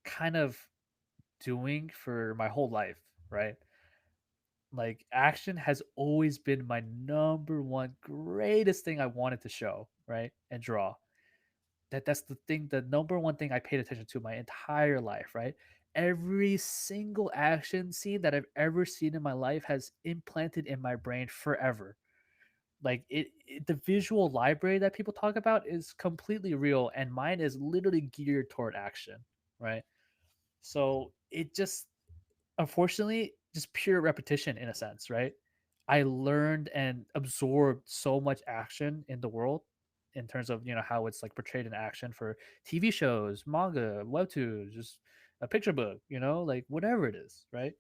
kind of doing for my whole life, right? Like action has always been my number one greatest thing I wanted to show, right? And draw. That's the thing, the number one thing I paid attention to my entire life, right? Every single action scene that I've ever seen in my life has implanted in my brain forever. Like the visual library that people talk about is completely real, and mine is literally geared toward action, right? So it just, unfortunately, just pure repetition in a sense, right? I learned and absorbed so much action in the world in terms of how it's like portrayed in action for TV shows, manga, webtoons, just a picture book, like whatever it is, right?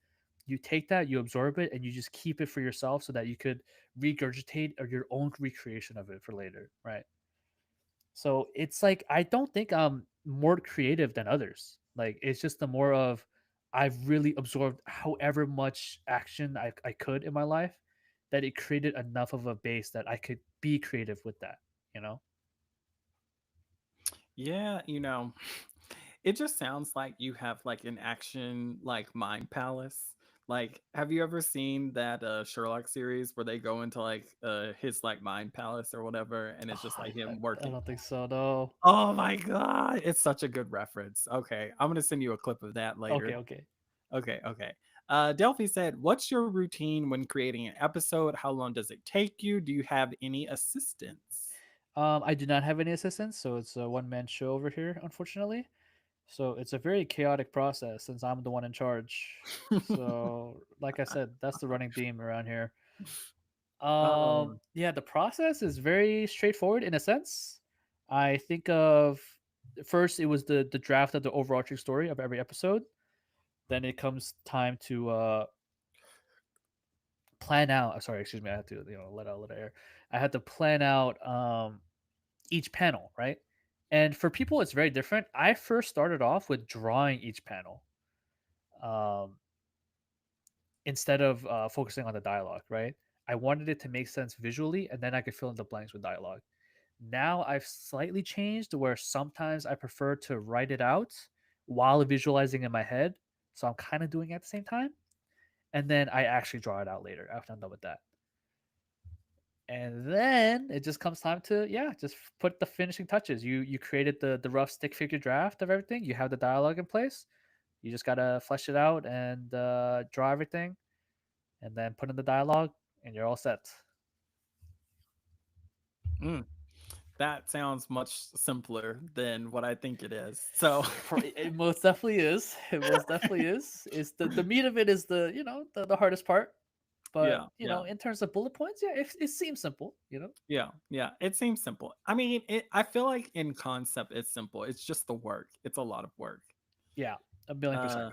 You take that, you absorb it, and you just keep it for yourself so that you could regurgitate or your own recreation of it for later, right? So it's like I don't think I'm more creative than others. Like it's just the more of I've really absorbed however much action I could in my life that it created enough of a base that I could be creative with that, you know? Yeah, it just sounds like you have like an action like mind palace. Like, have you ever seen that Sherlock series where they go into like his like mind palace or whatever, and it's Oh, just like I, him I working? don't think so. No. Oh my god, it's such a good reference. Okay, I'm gonna send you a clip of that Okay, later. okay. Okay, okay. Delphi said, "What's your routine when creating an episode? How long does it take you? Do you have any assistants?" I do not have any assistants, so it's a one man show over here, unfortunately. So it's a very chaotic process since I'm the one in charge. So, like I said, that's the running theme around here. um, Yeah, the process is very straightforward in a sense. I think of first it was the draft of the overarching story of every episode. Then it comes time to plan out. Sorry, excuse me. I had to let out air. I had to plan out each panel, right? And for people, it's very different. I first started off with drawing each panel um, instead of focusing on the dialogue, right? I wanted it to make sense visually, and then I could fill in the blanks with dialogue. Now I've slightly changed where sometimes I prefer to write it out while visualizing in my head. So I'm kind of doing it at the same time. And then I actually draw it out later after I'm done with that. And then it just comes time to, yeah, just put the finishing touches. You created the rough stick figure draft of everything. You have the dialogue in place. You just gotta flesh it out and draw everything, and then put in the dialogue, and you're all set. Mm, that sounds much simpler than what I think it is. So, It most definitely is. It most definitely is. Is the meat of it is the, the hardest part. But yeah, yeah. in terms of bullet points, yeah, it seems simple. Yeah, yeah. It seems simple. I mean, I feel like in concept it's simple. It's just the work. It's a lot of work. Yeah, 1,000,000%. Uh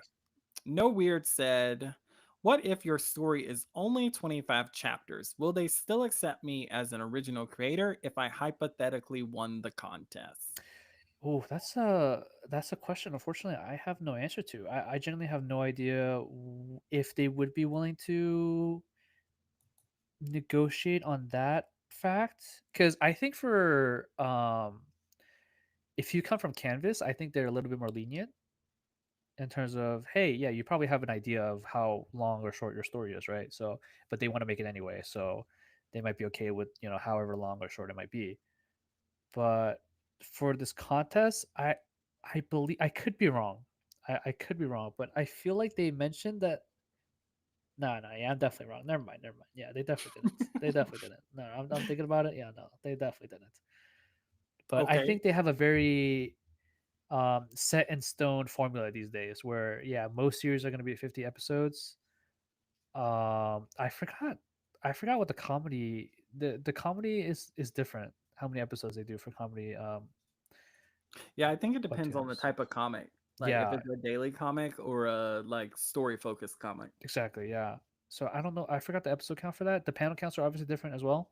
No Weird said, "What if your story is only 25 chapters? Will they still accept me as an original creator if I hypothetically won the contest?" Oh, that's a question. Unfortunately, I have no answer to. I genuinely have no idea if they would be willing to negotiate on that fact. Because I think for if you come from Canvas, I think they're a little bit more lenient in terms of, hey, yeah, you probably have an idea of how long or short your story is, right? So, but they want to make it anyway, so they might be okay with however long or short it might be. But for this contest, I believe I could be wrong. I could be wrong, but I feel like they mentioned that. No, no, yeah, I'm definitely wrong. Never mind, never mind. Yeah, they definitely didn't. They definitely didn't. No, I'm thinking about it. Yeah, no, they definitely didn't. But I Okay. think they have a very set in stone formula these days, where yeah, most series are going to be 50 episodes. I forgot. I forgot what the comedy is different. How many episodes they do for comedy Yeah, I think it depends on the webtoons? type of comic. Like if Yeah, it's a daily comic or a like story focused comic. exactly. Yeah. So I don't know. I forgot the episode count for that. The panel counts are obviously different as well.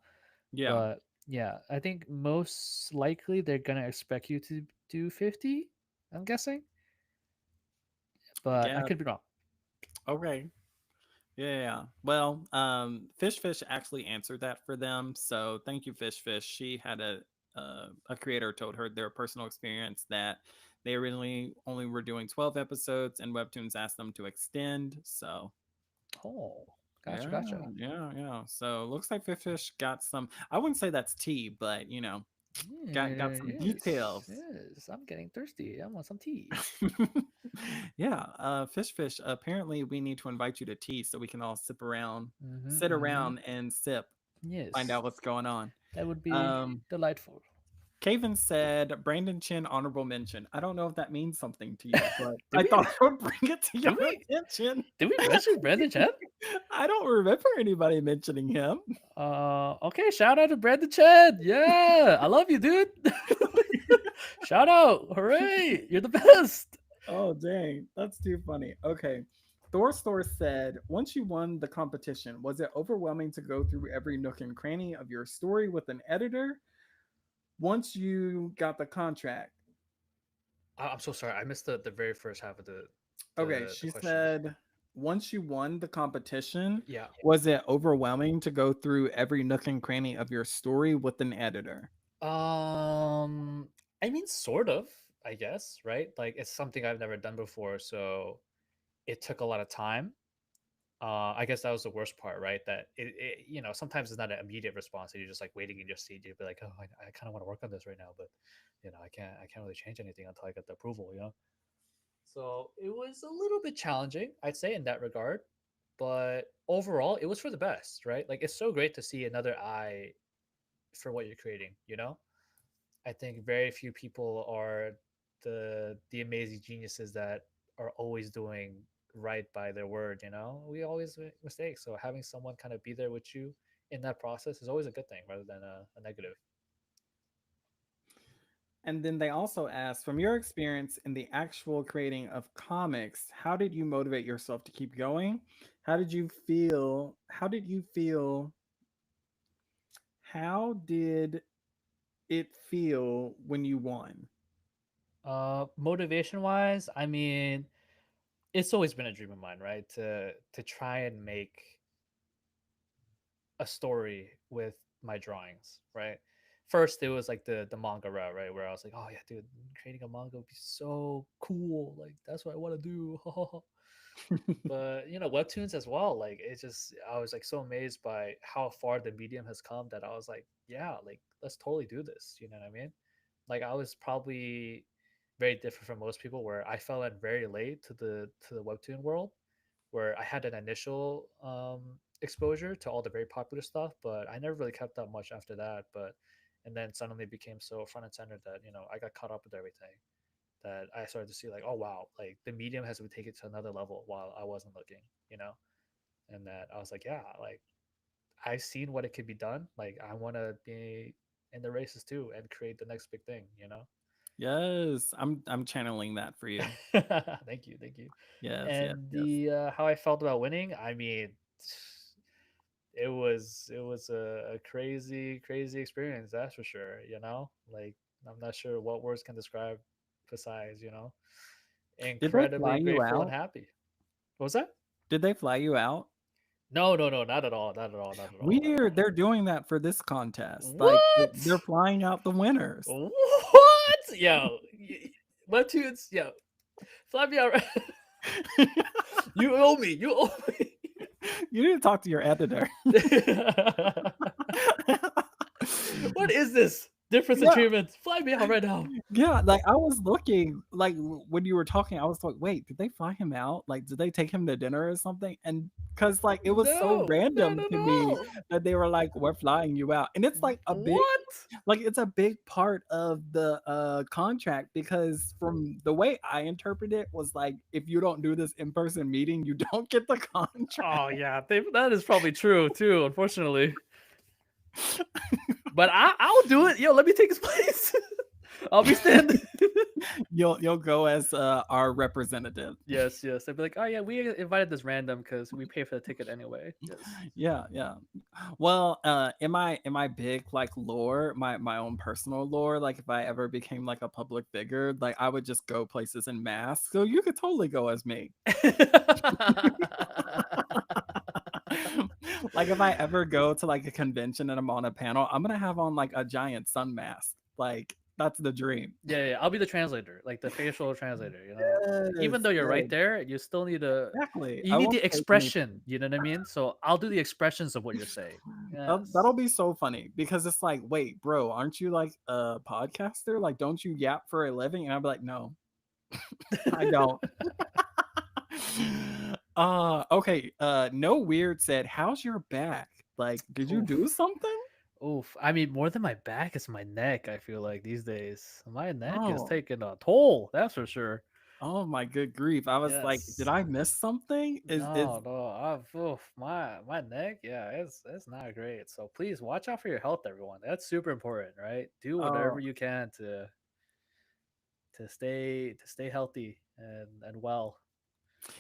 Yeah. But yeah, I think most likely they're gonna expect you to do 50. I'm guessing, but I Yeah. could be wrong. Okay. Yeah, yeah, yeah. Well, Fish Fish actually answered that for them. So thank you, Fish Fish. She had a creator told her their personal experience that they originally only were doing 12 episodes and Webtoons asked them to extend. So Oh, gotcha, yeah, gotcha. yeah, yeah. So looks like Fish Fish got some. I wouldn't say that's tea, but got Yeah, some yes, details. yes. I'm getting thirsty. I want some tea. Yeah, Fish Fish. Apparently, we need to invite you to tea so we can all Mm-hmm, sit mm-hmm. around and sip, find Yes, out what's going on. that would be Um, delightful. Caven said Brandon Chin honorable mention. I don't know if that means something to you, but did I we thought I would bring it to did your we attention. did we mention Brandon Chen? I don't remember anybody mentioning him. Okay. Shout out to Brandon Chen. Yeah, I love you, dude. Shout out! Hooray! You're the best. Oh, dang. That's too funny. Okay. Thor Store said, once you won the competition, was it overwhelming to go through every nook and cranny of your story with an editor? Once you got the contract, I'm so sorry. I missed the very first half of okay, the she question. said, once you won the competition, Yeah. was it overwhelming to go through every nook and cranny of your story with an editor? I mean, sort of. I guess, right? Like it's something I've never done before, so it took a lot of time. I guess that was the worst part, right? That sometimes it's not an immediate response. So you're just like waiting in your seat. You'd be like, oh, I kind of want to work on this right now, but I can't really change anything until I get the approval. So it was a little bit challenging, I'd say, in that regard. But overall, it was for the best, right? Like it's so great to see another eye for what you're creating. I think very few people are the amazing geniuses that are always doing right by their word. We always make mistakes, so having someone kind of be there with you in that process is always a good thing rather than a negative. And then they also asked, from your experience in the actual creating of comics, how did you motivate yourself to keep going? How did you feel? How did you feel? How did it feel when you won? Motivation wise, I mean, it's always been a dream of mine, right? To try and make a story with my drawings, right? First, it was like the manga route, right, where I was like, oh yeah, dude, creating a manga would be so cool. Like that's what I want to do. But Webtoons as well. Like it's just I was like so amazed by how far the medium has come that I was like, yeah, like let's totally do this. You know what I mean? Like I was probably very different from most people where I fell in very late to the Webtoon world, where I had an initial exposure to all the very popular stuff, but I never really kept up much after that. But and then suddenly became so front and center that I got caught up with everything, that I started to see like, oh wow, like the medium has to take it to another level while I wasn't looking, and that I was like, yeah, like I've seen what it could be done. Like I want to be in the races too and create the next big thing. Yes, I'm channeling that for you. Thank you. Yes, yes, And yes. the how I felt about winning, I mean, it was a crazy experience, that's for sure. Like I'm not sure what words can describe besides Did they fly incredibly you grateful and out? happy. What was that? Did they fly you out? No, no, no, not at all, not at all, not at all, not at Weird, all. they're doing that for this contest. Like, they're What? flying out the winners. What? Yo, Webtoons, yo, fly me out. You owe me. You owe me. You need to talk to your editor. What is this difference in Yeah, treatment? Fly me out right now. yeah, like, I was looking, like, when you were talking, I was like, "Wait, did they fly him out? Like, did they take him to dinner or something?" And because like, it was so No, not random at to me all. that they were like, "We're flying you out." And it's, like, a big What? like, it's a big part of the, contract because from the way I interpret it was like, if you don't do this in-person meeting, you don't get the contract. Oh yeah, that is probably true too. Unfortunately, but I'll do it. Yo, let me take his place. I'll be standing. You'll go as, our representative. Yes, yes. I'd be like, oh yeah, we invited this random because we pay for the ticket anyway. Yes. Yeah, yeah. Well, in my big like lore, my own personal lore, like if I ever became like a public figure, like I would just go places in masks. So you could totally go as me. Like if I ever go to like a convention and I'm on a panel, I'm gonna have on like a giant sun mask. Like that's the dream. Yeah, yeah, I'll be the translator, like the facial translator. Even Yes, though you're right yes, there, you still need to. exactly. You I need won't the say anything. expression. You know what I mean? So I'll do the expressions of what you're saying. That'll Yes. be so funny because it's like, wait, bro, aren't you like a podcaster? Like, don't you yap for a living? And I'll be like, no, I don't. Okay. No weird said, how's your back? Like, did you do Oof. something? Oof. I mean, more than my back, it's my neck. I feel like these days, my neck is Oh, taking a toll. That's for sure. oh my good grief. I was like, did Yes. I miss something? Is No, no. My neck. Yeah, it's not great. So please watch out for your health, everyone. That's super important, right? Do whatever oh you can to stay healthy and well.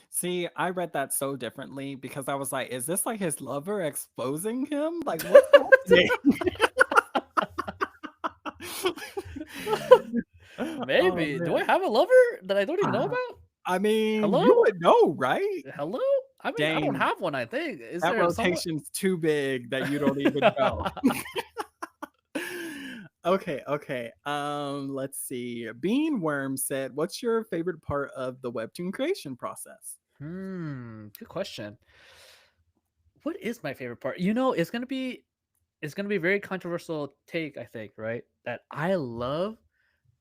see, I read that so differently because I was like, is this like his lover exposing him? Like, what's happening? Oh Maybe. Do I man. have a lover that I don't even know Uh, about? I mean, Hello? you would know, right? Hello? I mean, I don't Dang, have one, I think. Is that there someone? rotation's too big that you don't even know. Okay, okay. Let's see. Beanworm said, "What's your favorite part of the webtoon creation process?" Good question. What is my favorite part? It's gonna be a very controversial take, I think, right? That I love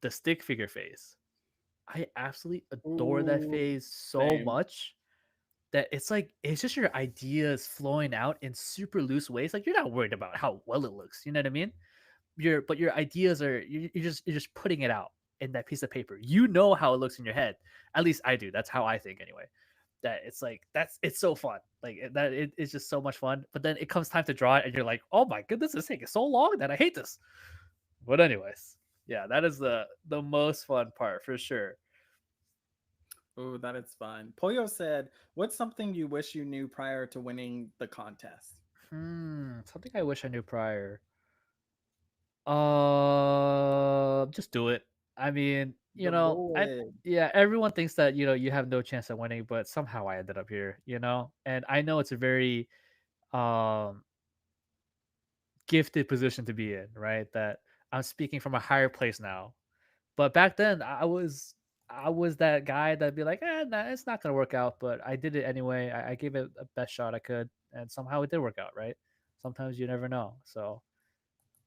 the stick figure phase. I absolutely adore that Ooh, phase so same. much that it's like it's just your ideas flowing out in super loose ways. Like you're not worried about how well it looks. You know what I mean? Your ideas are you're just putting it out in that piece of paper. You know how it looks in your head. At least I do. That's how I think anyway. That it's like it's so fun. Like it's just so much fun. But then it comes time to draw it, and you're like, oh my goodness, it's taking so long that I hate this. But anyways, yeah, that is the most fun part for sure. Ooh, that is fun. Pollo said, "What's something you wish you knew prior to winning the contest?" Something I wish I knew prior. Just do it. I mean, The I boy. yeah, everyone thinks that you have no chance at winning, but somehow I ended up here. And I know it's a very um gifted position to be in, right? That I'm speaking from a higher place now. But back then, I was. I was that guy that'd be like, nah, it's not gonna work out, but I did it anyway. I gave it a best shot I could, and somehow it did work out, right? Sometimes you never know. So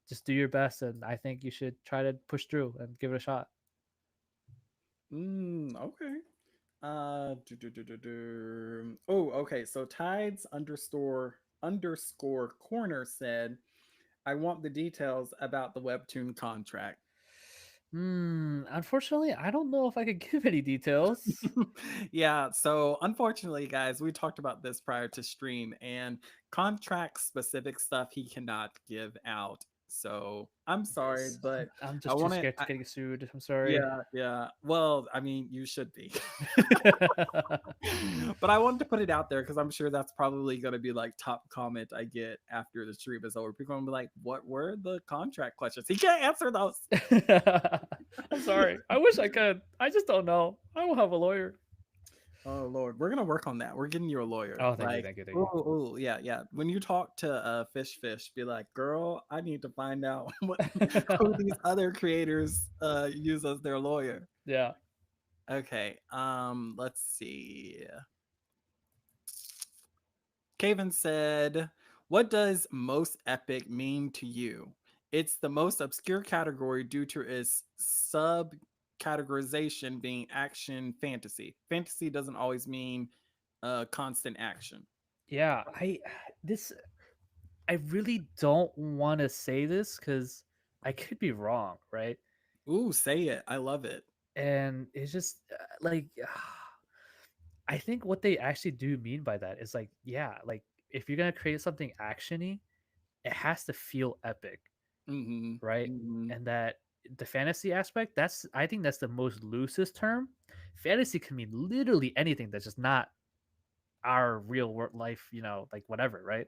just do your best, and I think you should try to push through and give it a shot. Okay. Oh, okay. So tides underscore corner said, I want the details about the Webtoon contract. Unfortunately, I don't know if I could give any details. Yeah, so unfortunately, guys, we talked about this prior to stream, and contract specific stuff he cannot give out. So I'm sorry, Yes, but I'm I just too want scared to to. get sued. I'm sorry. Yeah, yeah. Well, I mean, you should be. But I wanted to put it out there because I'm sure that's probably going to be like top comment I get after the stream is over. People are going to be like, what were the contract questions? He can't answer those. I'm sorry. I wish I could. I just don't know. I will have a lawyer. Oh Lord, we're gonna work on that. We're getting you a lawyer. Oh, thank you, Like, thank you, thank oh, you. oh, yeah, yeah. When you talk to Fish, be like, girl, I need to find out what who these other creators use as their lawyer. Yeah. Okay, let's see. Caven said, what does most epic mean to you? It's the most obscure category due to its subcategorization being action fantasy. Fantasy doesn't always mean constant action. Yeah, this I really don't want to say this cuz I could be wrong, right? Ooh, say it. I love it. And it's just like I think what they actually do mean by that is like, yeah, like if you're going to create something actiony, it has to feel epic, Mm-hmm. right? Mm-hmm. And that the fantasy aspect, that's I think that's the most loosest term. Fantasy can mean literally anything that's just not our real world life, like whatever, right?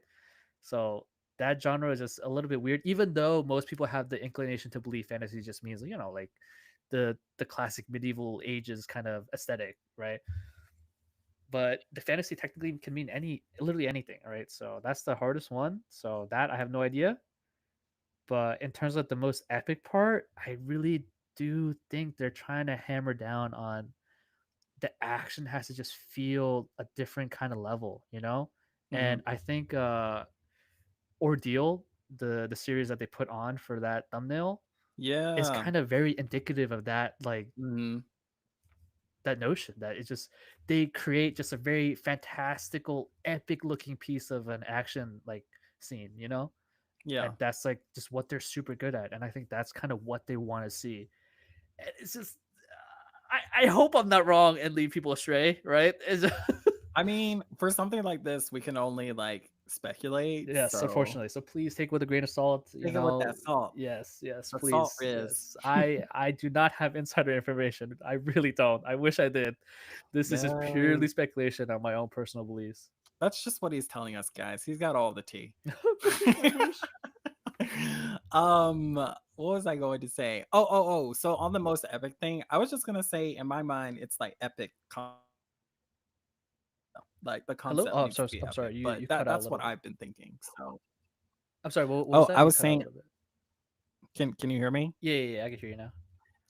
So that genre is just a little bit weird, even though most people have the inclination to believe fantasy just means, like the classic medieval ages kind of aesthetic, right? But the fantasy technically can mean literally anything, right? So that's the hardest one. So that I have no idea. But in terms of the most epic part, I really do think they're trying to hammer down on the action has to just feel a different kind of level, Mm-hmm. And I think Ordeal, the series that they put on for that thumbnail, is Yeah. kind of very indicative of that, like Mm-hmm. that notion that it's just they create just a very fantastical, epic looking piece of an action like scene, Yeah. and that's like just what they're super good at, and I think that's kind of what they want to see. And it's just I hope I'm not wrong and lead people astray, right? I mean, for something like this, we can only like speculate. Yes, So unfortunately. So please take with a grain of salt. take it with that salt. Yes, yes, The salt please, is. yes. I do not have insider information. I really don't. I wish I did. This is just purely Man, speculation on my own personal beliefs. that's just what he's telling us, guys. He's got all the tea. I wish. What was I going to say? Oh. So on the most epic thing, I was just gonna say in my mind, it's like epic like the Hello. concept Oh, needs to be I'm epic, sorry. You but you cut out a that's little what bit. I've been thinking. So I'm sorry. What was oh, I that? You was cut out a saying, little bit. can you hear me? Yeah. I can hear you now.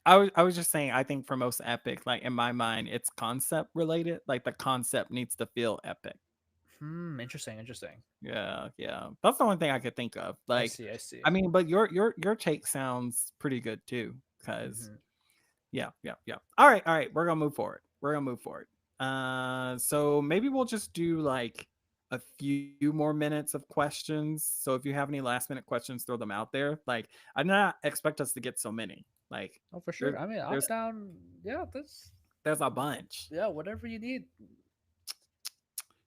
I was just saying, I think for most epic, like in my mind, it's concept related. Like the concept needs to feel epic. Interesting. Interesting. Yeah, yeah. That's the only thing I could think of. I Like, see. I see. I mean, but your take sounds pretty good too. Because hmm yeah. All right. We're gonna move forward. We're gonna move forward. So maybe we'll just do like a few more minutes of questions. So if you have any last minute questions, throw them out there. Like, I did not expect us to get so many. Like, Oh, for there's sure. I mean, I'm there's down. Yeah, that's there's a bunch. yeah. Whatever you need.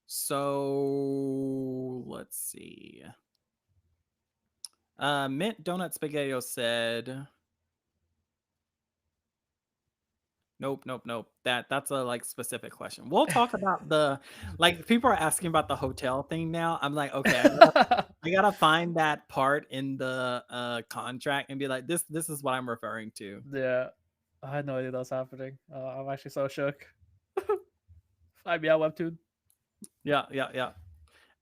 So let's see. Mint Donut Spaghetti said, nope. That's a like specific question. We'll talk about the like people are asking about the hotel thing now. I'm like, okay, I gotta find that part in the contract and be like, this is what I'm referring to. Yeah, I had no idea that was happening. I'm actually so shook. Fly me out, Webtoon. Yeah.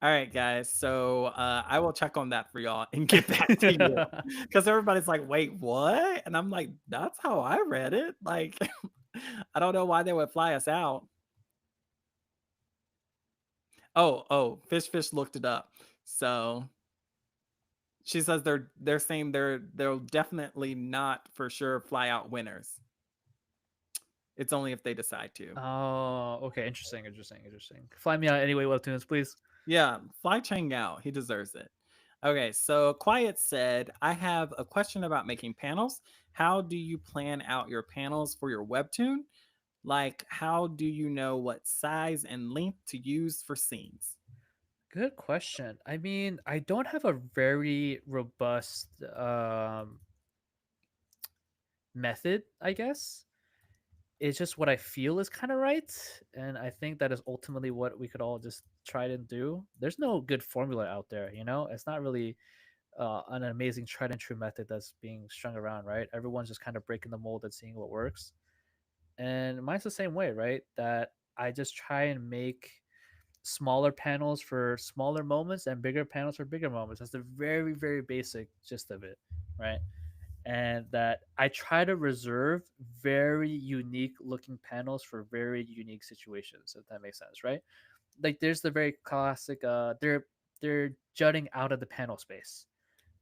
All right, guys. So I will check on that for y'all and get back to you. Because everybody's like, wait, what? And I'm like, that's how I read it. Like I don't know why they would fly us out. Oh, Fish looked it up. So she says they're saying they'll definitely not for sure fly out winners. It's only if they decide to. Oh, okay. Interesting. Interesting. Interesting. Fly me out anyway, Webtoons, please. Yeah, fly Chang out. He deserves it. Okay, so Quiet said, I have a question about making panels. How do you plan out your panels for your webtoon? Like, how do you know what size and length to use for scenes? Good question. I mean, I don't have a very robust method, I guess. It's just what I feel is kind of right. And I think that is ultimately what we could all just try to do. There's no good formula out there, you know? It's not really an amazing tried and true method that's being strung around, right? Everyone's just kind of breaking the mold and seeing what works. And mine's the same way, right? That I just try and make smaller panels for smaller moments and bigger panels for bigger moments. That's the very, very basic gist of it, right? And that I try to reserve very unique looking panels for very unique situations, if that makes sense, right? Like there's the very classic they're jutting out of the panel space.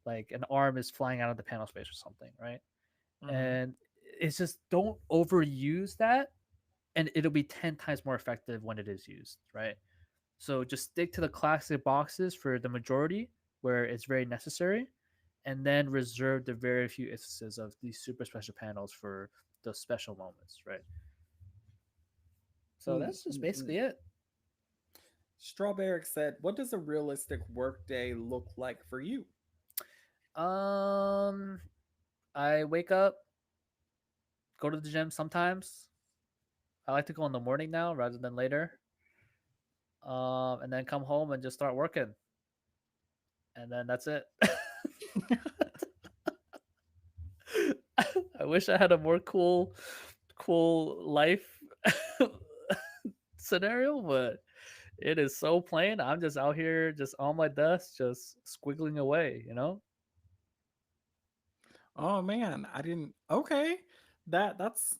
Like an arm is flying out of the panel space or something, right? Mhm. And it's just don't overuse that and it'll be 10 times more effective when it is used, right? So just stick to the classic boxes for the majority where it's very necessary, and then reserve the very few instances of these super special panels for those special moments, right? So Mm, that's just mm, mm. basically it. Strawberry said, what does a realistic workday look like for you? Um, I wake up, go to the gym sometimes. I like to go in the morning now rather than later. And then come home and just start working, and then that's it. I wish I had a more cool life scenario, but it is so plain. I'm just out here, just on my desk, just squiggling away. You know? Oh man, I didn't. Okay, that's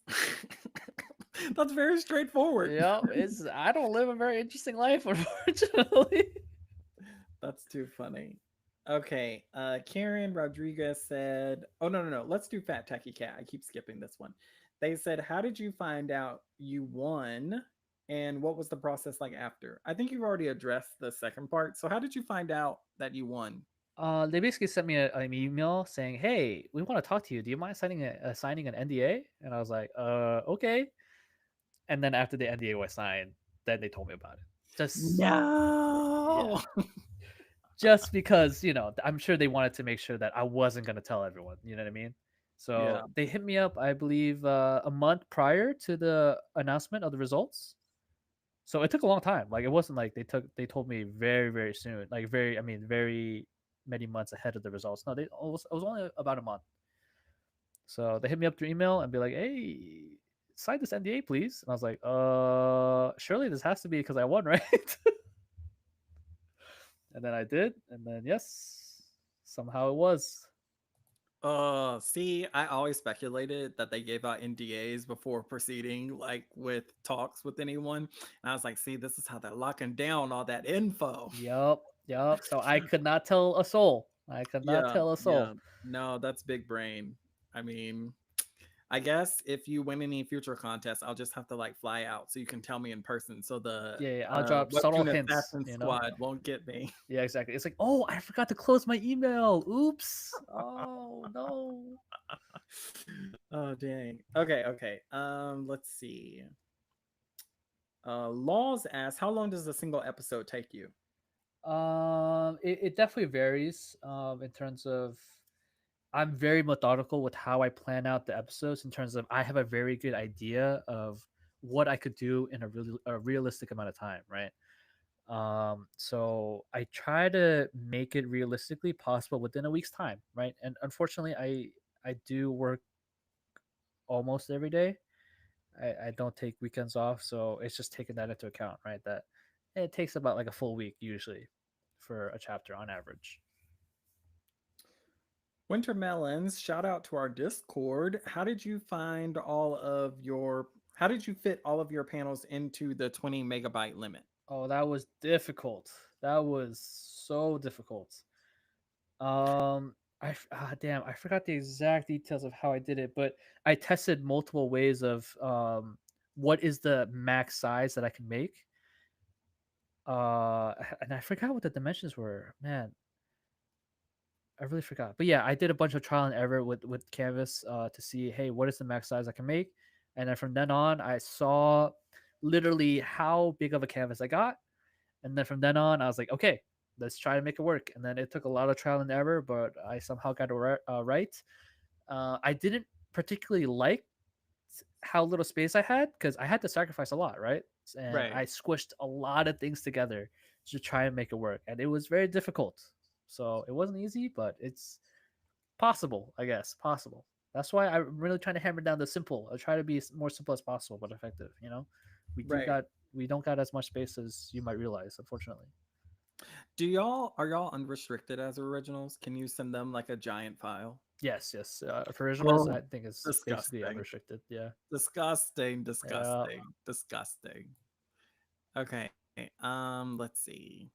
that's very straightforward. Yeah, it's. I don't live a very interesting life, unfortunately. That's too funny. Okay, Karen Rodriguez said, "Oh no, let's do Fat Tacky Cat. I keep skipping this one." They said, "How did you find out you won, and what was the process like after?" I think you've already addressed the second part. So, how did you find out that you won? They basically sent me an email saying, "Hey, we want to talk to you. Do you mind signing an NDA?" And I was like, okay." And then after the NDA was signed, then they told me about it. Just yeah, No. just because I'm sure they wanted to make sure that I wasn't gonna tell everyone. You know what I mean? So Yeah. they hit me up, I believe, a month prior to the announcement of the results. So it took a long time. Like it wasn't like they told me very very soon. Like very I mean very many months ahead of the results. No, it was only about a month. So they hit me up through email and be like, "Hey, sign this NDA, please." And I was like, surely this has to be because I won, right?" And then I did, and then yes, somehow it was. See, I always speculated that they gave out NDAs before proceeding, like with talks with anyone. And I was like, see, this is how they're locking down all that info. Yup, yup. So I could not tell a soul. I could not Yeah, tell a yeah. soul. No, that's big brain. I mean, I guess if you win any future contests, I'll just have to like fly out so you can tell me in person so the Yeah, yeah, I'll drop subtle Webtoon hints. Assassin Squad won't get me. Yeah, exactly. It's like, oh, I forgot to close my email. Oops. Oh no. Oh dang. Okay. Let's see. Laws asks, how long does a single episode take you? It definitely varies. In terms of, I'm very methodical with how I plan out the episodes. In terms of, I have a very good idea of what I could do in a realistic amount of time, right? So I try to make it realistically possible within a week's time, right? And unfortunately, I do work almost every day. I don't take weekends off, so it's just taking that into account, right? That it takes about like a full week usually for a chapter on average. Winter Melons, shout out to our Discord. How did you find all of your How did you fit all of your panels into the 20 megabyte limit? Oh, that was difficult. That was so difficult. Damn, I forgot the exact details of how I did it, but I tested multiple ways of what is the max size that I can make. And I forgot what the dimensions were. Man, I really forgot. But yeah, I did a bunch of trial and error with Canvas to see, hey, what is the max size I can make? And then from then on, I saw literally how big of a canvas I got. And then from then on, I was like, okay, let's try to make it work. And then it took a lot of trial and error, but I somehow got it right. I didn't particularly like how little space I had because I had to sacrifice a lot, right? And Right. I squished a lot of things together to try and make it work. And it was very difficult. So it wasn't easy, but it's possible, I guess. Possible. That's why I'm really trying to hammer down the simple. I try to be more simple as possible, but effective. We do Right. got we don't got as much space as you might realize, unfortunately. Do y'all are y'all unrestricted as originals? Can you send them like a giant file? Yes, yes. For originals, Oh, I think it's basically disgusting. unrestricted. Yeah. Disgusting, Yeah. disgusting, disgusting. Okay. Let's see.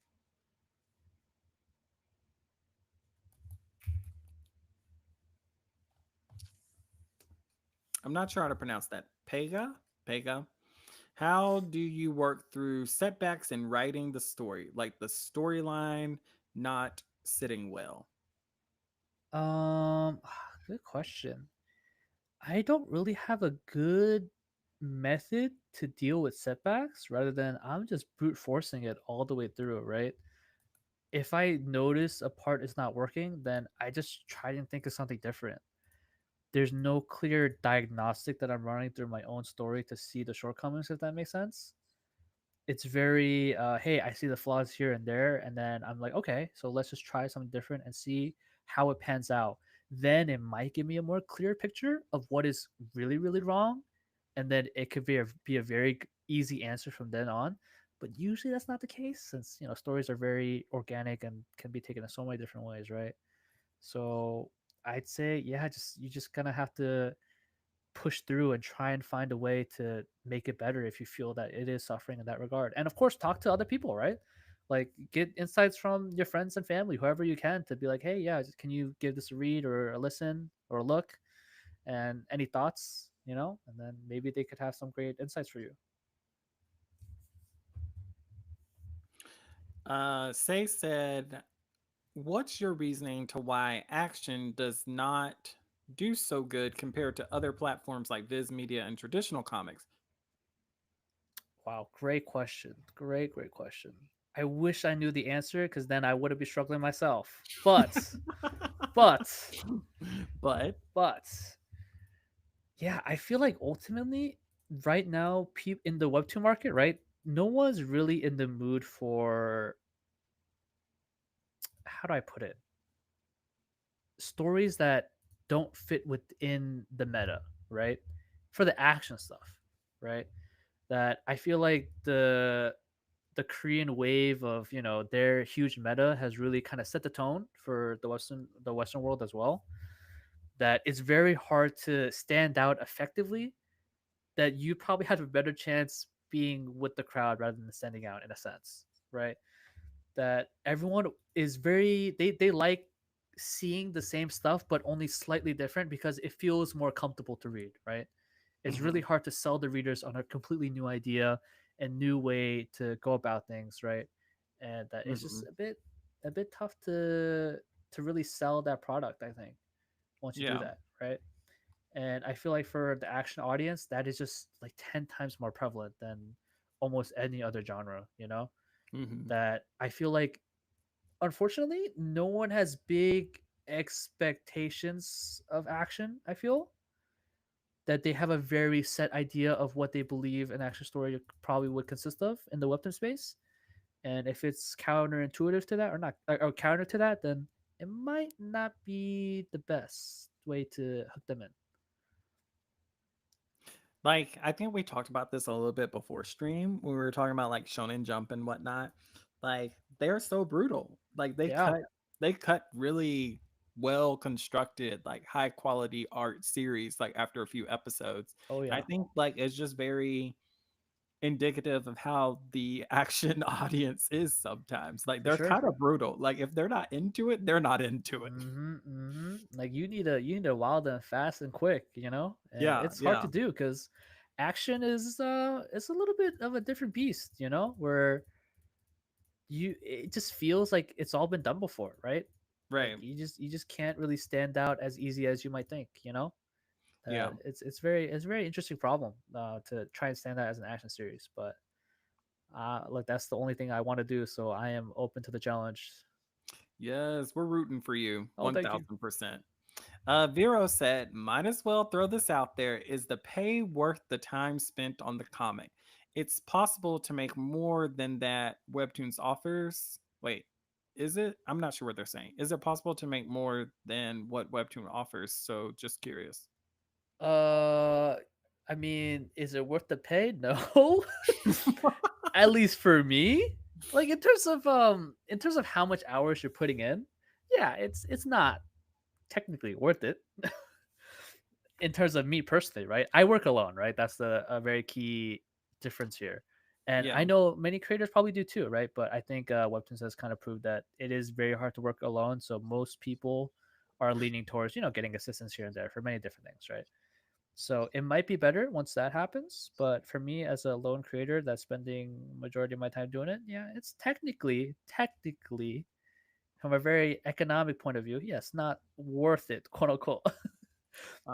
I'm not sure how to pronounce that. Pega? Pega. How do you work through setbacks in writing the story? Like the storyline not sitting well. Um, Good question. I don't really have a good method to deal with setbacks rather than I'm just brute forcing it all the way through, right? If I notice a part is not working, then I just try and think of something different. There's no clear diagnostic that I'm running through my own story to see the shortcomings, if that makes sense. It's very hey, I see the flaws here and there, and then I'm like, okay, so let's just try something different and see how it pans out. Then it might give me a more clear picture of what is really really wrong, and then it could be a very easy answer from then on. But usually that's not the case, since stories are very organic and can be taken in so many different ways, right? So I'd say, yeah, just you just gonna have to push through and try and find a way to make it better if you feel that it is suffering in that regard. And of course, talk to other people, right? Like get insights from your friends and family, whoever you can, to be like, hey, yeah, can you give this a read or a listen or a look? And any thoughts, and then maybe they could have some great insights for you. Say said, what's your reasoning to why Action does not do so good compared to other platforms like Viz Media and traditional comics? Wow, great question. Great question. I wish I knew the answer because then I wouldn't be struggling myself. But, But but, yeah, I feel like ultimately, right now, in the Webtoon market, right, no one's really in the mood for, how do I put it, stories that don't fit within the meta, right? For the action stuff, right? That I feel like the Korean wave of their huge meta has really kind of set the tone for the Western world as well. That it's very hard to stand out effectively. That you probably have a better chance being with the crowd rather than standing out in a sense, right? That everyone is they like seeing the same stuff but only slightly different because it feels more comfortable to read, right? It's really mhm, hard to sell the readers on a completely new idea and new way to go about things, right? And that it's just mhm. a bit tough to really sell that product, I think, once you do Yeah. that, right? And I feel like for the action audience, that is just like 10 times more prevalent than almost any other genre, Mhm. that I feel like, unfortunately, no one has big expectations of action. I feel that they have a very set idea of what they believe an action story probably would consist of in the weapon space. And if it's counterintuitive to that or not, or counter to that, then it might not be the best way to hook them in. Like, I think we talked about this a little bit before stream when we were talking about like Shonen Jump and whatnot. Like, they're so brutal. Like Yeah. they cut really well constructed, like high quality art series, like after a few episodes. Oh And I yeah, think like it's just very indicative of how the action audience is sometimes. Like for they're sure. kind of brutal. Like if they're not into it, they're not into it. Like you need a wild and fast and quick, and Yeah, it's hard to yeah, do because action is it's a little bit of a different beast, where it just feels like it's all been done before, right? Like right. you just can't really stand out as easy as you might think. Yeah. It's a very interesting problem to try and stand out as an action series, but look, that's the only thing I want to do, so I am open to the challenge. Yes, we're rooting for you Oh, thank you. 1000%. Vero said, might as well throw this out there. Is the pay worth the time spent on the comic? It's possible to make more than that Webtoons offers. Wait, is it? I'm not sure what they're saying. Is it possible to make more than what Webtoon offers? So just curious. Uh, I mean, is it worth the pay? No. At least for me. Like in terms of how much hours you're putting in, yeah, it's not technically worth it. In terms of me personally, right? I work alone, right? That's the a very key difference here. And Yeah. I know many creators probably do too, right? But I think Webtoons has kind of proved that it is very hard to work alone. So most people are leaning towards, getting assistance here and there for many different things, right? So it might be better once that happens. But for me as a lone creator that's spending majority of my time doing it, yeah, it's technically from a very economic point of view, yes, not worth it, quote unquote.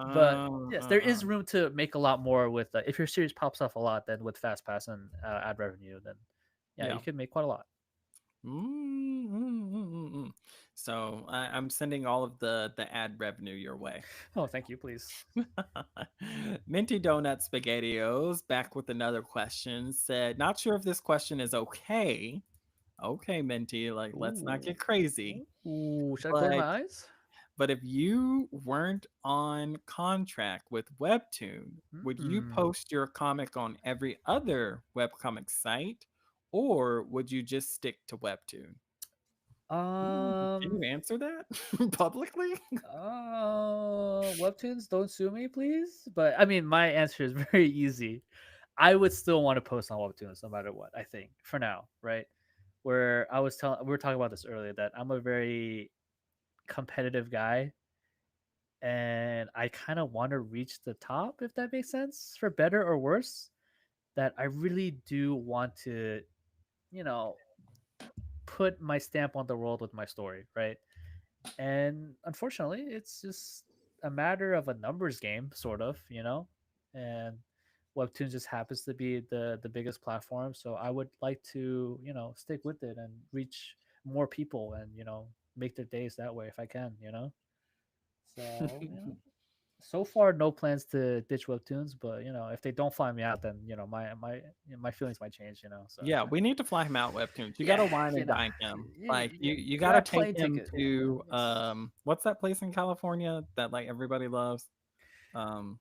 But yes, there is Uh. room to make a lot more with if your series pops off a lot, then with fast pass and ad revenue, then yeah, you Yeah. could make quite a lot. Mm. So I'm sending all of the ad revenue your way. Oh, thank you, please. Minty Donut Spaghettios back with another question said, not sure if this question is okay. Okay, Minty, like let's not Ooh, get crazy. ooh, should I close my But eyes? if you weren't on contract with Webtoon, would you Hmm. post your comic on every other webcomic site or would you just stick to Webtoon? Can Um. you answer that publicly? Webtoons, don't sue me, please. But I mean, my answer is very easy. I would still want to post on Webtoons no matter what. I think for now, right? Where we were talking about this earlier that I'm a very competitive guy and I kind of want to reach the top, if that makes sense, for better or worse. That I really do want to, you know, put my stamp on the world with my story, right? And unfortunately, it's just a matter of a numbers game, sort of, and Webtoon just happens to be the biggest platform. So I would like to, stick with it and reach more people and, make their days that way if I can. So, so far no plans to ditch Webtoons, but if they don't find me out, then my feelings might change. So Yeah, we need to fly him out, Webtoons. You yeah, gotta wine and dine him. Like you gotta grab take plane him ticket. Yeah, to it's what's that place in California that like everybody loves? Um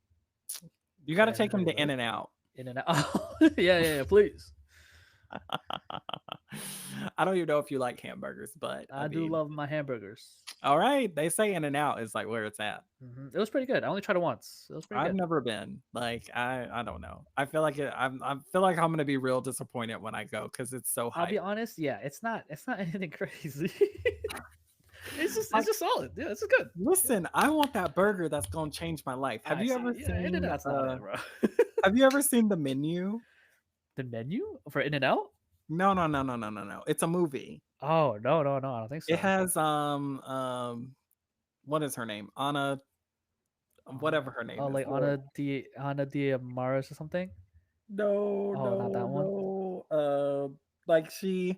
you gotta that take him everybody to In loves. and Out. In and out. Oh, yeah, please. I don't even know if you like hamburgers, but I I do mean, love my hamburgers. all right, they say In and Out is like where it's at. It was pretty good. I only tried it once. It was pretty I've good. never been. Like I don't know. I feel like I feel like I'm gonna be real disappointed when I go because it's so I'll be hype. honest. Yeah, it's not anything crazy. It's Like, just solid. Yeah, this is good. Yeah, listen, I want that burger that's gonna change my life. I see. Yeah, In and Out's not it, bro. Have you ever seen the menu? The menu for In and Out? No, no, no, no, no, no, no. It's a movie. Oh no, I don't think It so. has what is her name? Anna, whatever her Oh, name is. like Lord. Ana de Maris or something. No, Oh, not that no, one. no. Like she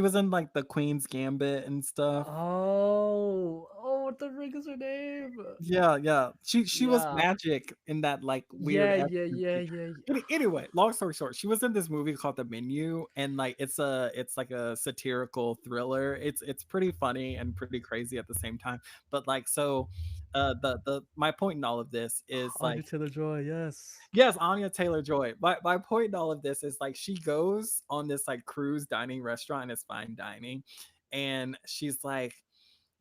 was in like the Queen's Gambit and stuff. What the frick is her name? Yeah, yeah. She was Yeah, magic in that like weird yeah, ass yeah, yeah, movie. yeah, yeah. Anyway, long story short, she was in this movie called The Menu, and like it's like a satirical thriller. It's pretty funny and pretty crazy at the same time. But like so, the my point in all of this is Anya like Taylor Joy, yes. yes, Anya Taylor Joy. My point in all of this is like she goes on this like cruise dining restaurant, and it's fine dining, and she's like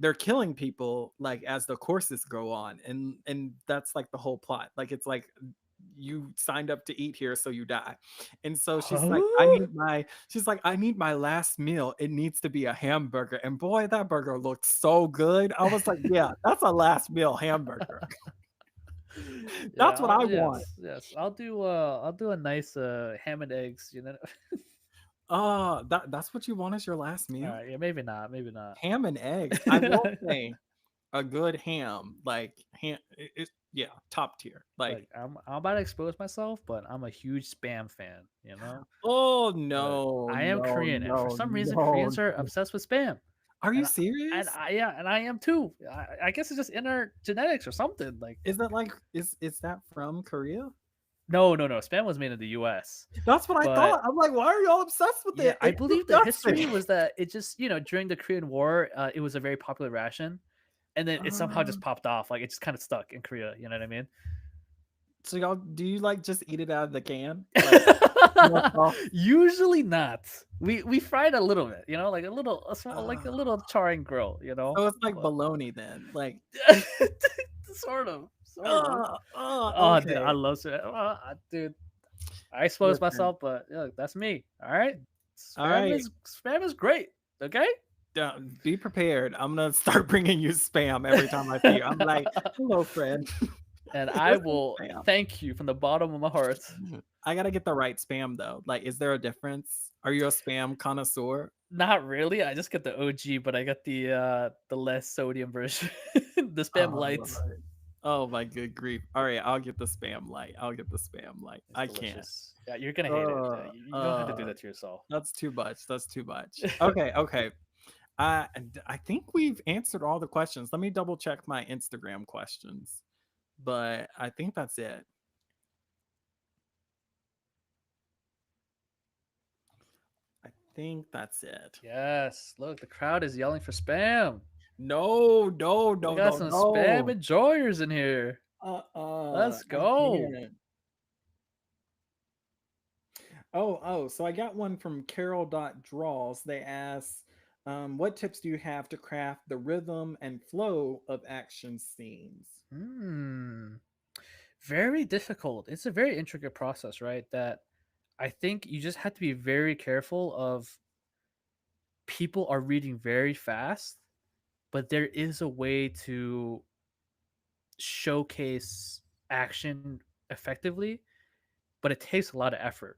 they're killing people like as the courses go on, and that's like the whole plot. Like it's like you signed up to eat here, so you die. And so Huh? she's like, I need my last meal. It needs to be a hamburger. And boy, that burger looked so good. I was like, yeah, that's a last meal hamburger. Yeah, That's what I want. yes, yes. I'll do a nice ham and eggs, you know. That's what you want as your last All meal? right, yeah, maybe not, maybe not. Ham and eggs. I will say a good ham, like yeah, top tier. Like, Like I'm about to expose myself, but I'm a huge spam fan, you know? oh But no, I am no, Korean, and for no, some reason no. Koreans are obsessed with spam. Are you And serious? yeah, and I am too. I guess it's just in our genetics or something. Like Is that like is that from Korea? no, no, no. Spam was made in the US. That's what I But thought. I'm like, why are y'all obsessed with yeah, it? I It's believe the history disgusting. was that it just, during the Korean War, it was a very popular ration. And then it somehow just Um, popped off. Like it just kind of stuck in Korea. You know what I mean? so y'all, do you like just eat it out of the can? Like no sauce? Usually not. We fry it a little bit, like a small, like a Uh, little charring grill, so it's like But bologna then. Like, sort of. Oh, dude, I okay. love it, dude. I expose Listen, myself, but look, that's me. All right, all right. spam is great. Okay. Be prepared. I'm gonna start bringing you spam every time I see you. I'm like, hello, friend. And I Here's some will spam. thank you from the bottom of my heart. I gotta get the right spam though. Like, is there a difference? Are you a spam connoisseur? Not really. I just get the OG, but I got the less sodium version, the spam Oh, light. Lord. Oh my good grief. All right, I'll get the spam light. I'll get the spam light. It's I can't. delicious. Yeah, you're gonna hate it. Uh, You don't have to do uh, that to yourself. that's too much. That's too much. Okay, okay. I think we've answered all the questions. Let me double check my Instagram questions, but I think that's it. I think that's it. Yes. Look, the crowd is yelling for spam. No, no, We no, got no, some spam no. enjoyers in here. Let's I go. can't. So I got one from Carol.draws. They ask, what tips do you have to craft the rhythm and flow of action scenes? Hmm. Very difficult. It's a very intricate process, right? That I think you just have to be very careful of people are reading very fast, but there is a way to showcase action effectively, but it takes a lot of effort.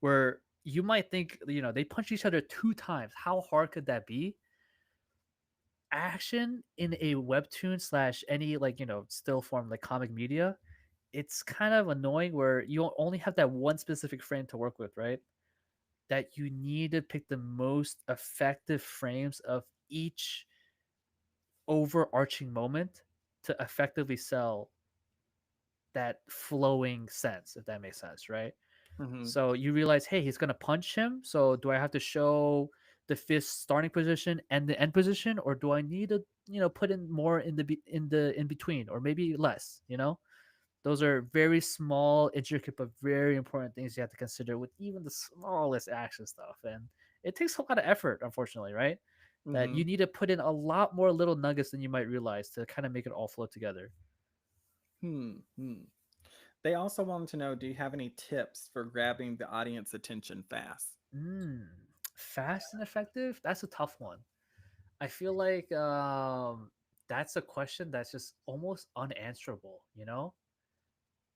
Where you might think, they punch each other 2 times. How hard could that be? Action in a webtoon slash any, like, still form like comic media, it's kind of annoying where you only have that one specific frame to work with, right? That you need to pick the most effective frames of each overarching moment to effectively sell that flowing sense, if that makes sense, right? Hmm. So you realize, hey, he's gonna punch him. So do I have to show the fist starting position and the end position, or do I need to, put in more in the in between, or maybe less? Those are very small, intricate, but very important things you have to consider with even the smallest action stuff, and it takes a lot of effort, unfortunately, right? That you Hmm. need to put in a lot more little nuggets than you might realize to kind of make it all flow together. Hmm. They also wanted to know, do you have any tips for grabbing the audience attention fast? Mm, fast and effective? That's a tough one. I feel like that's a question that's just almost unanswerable,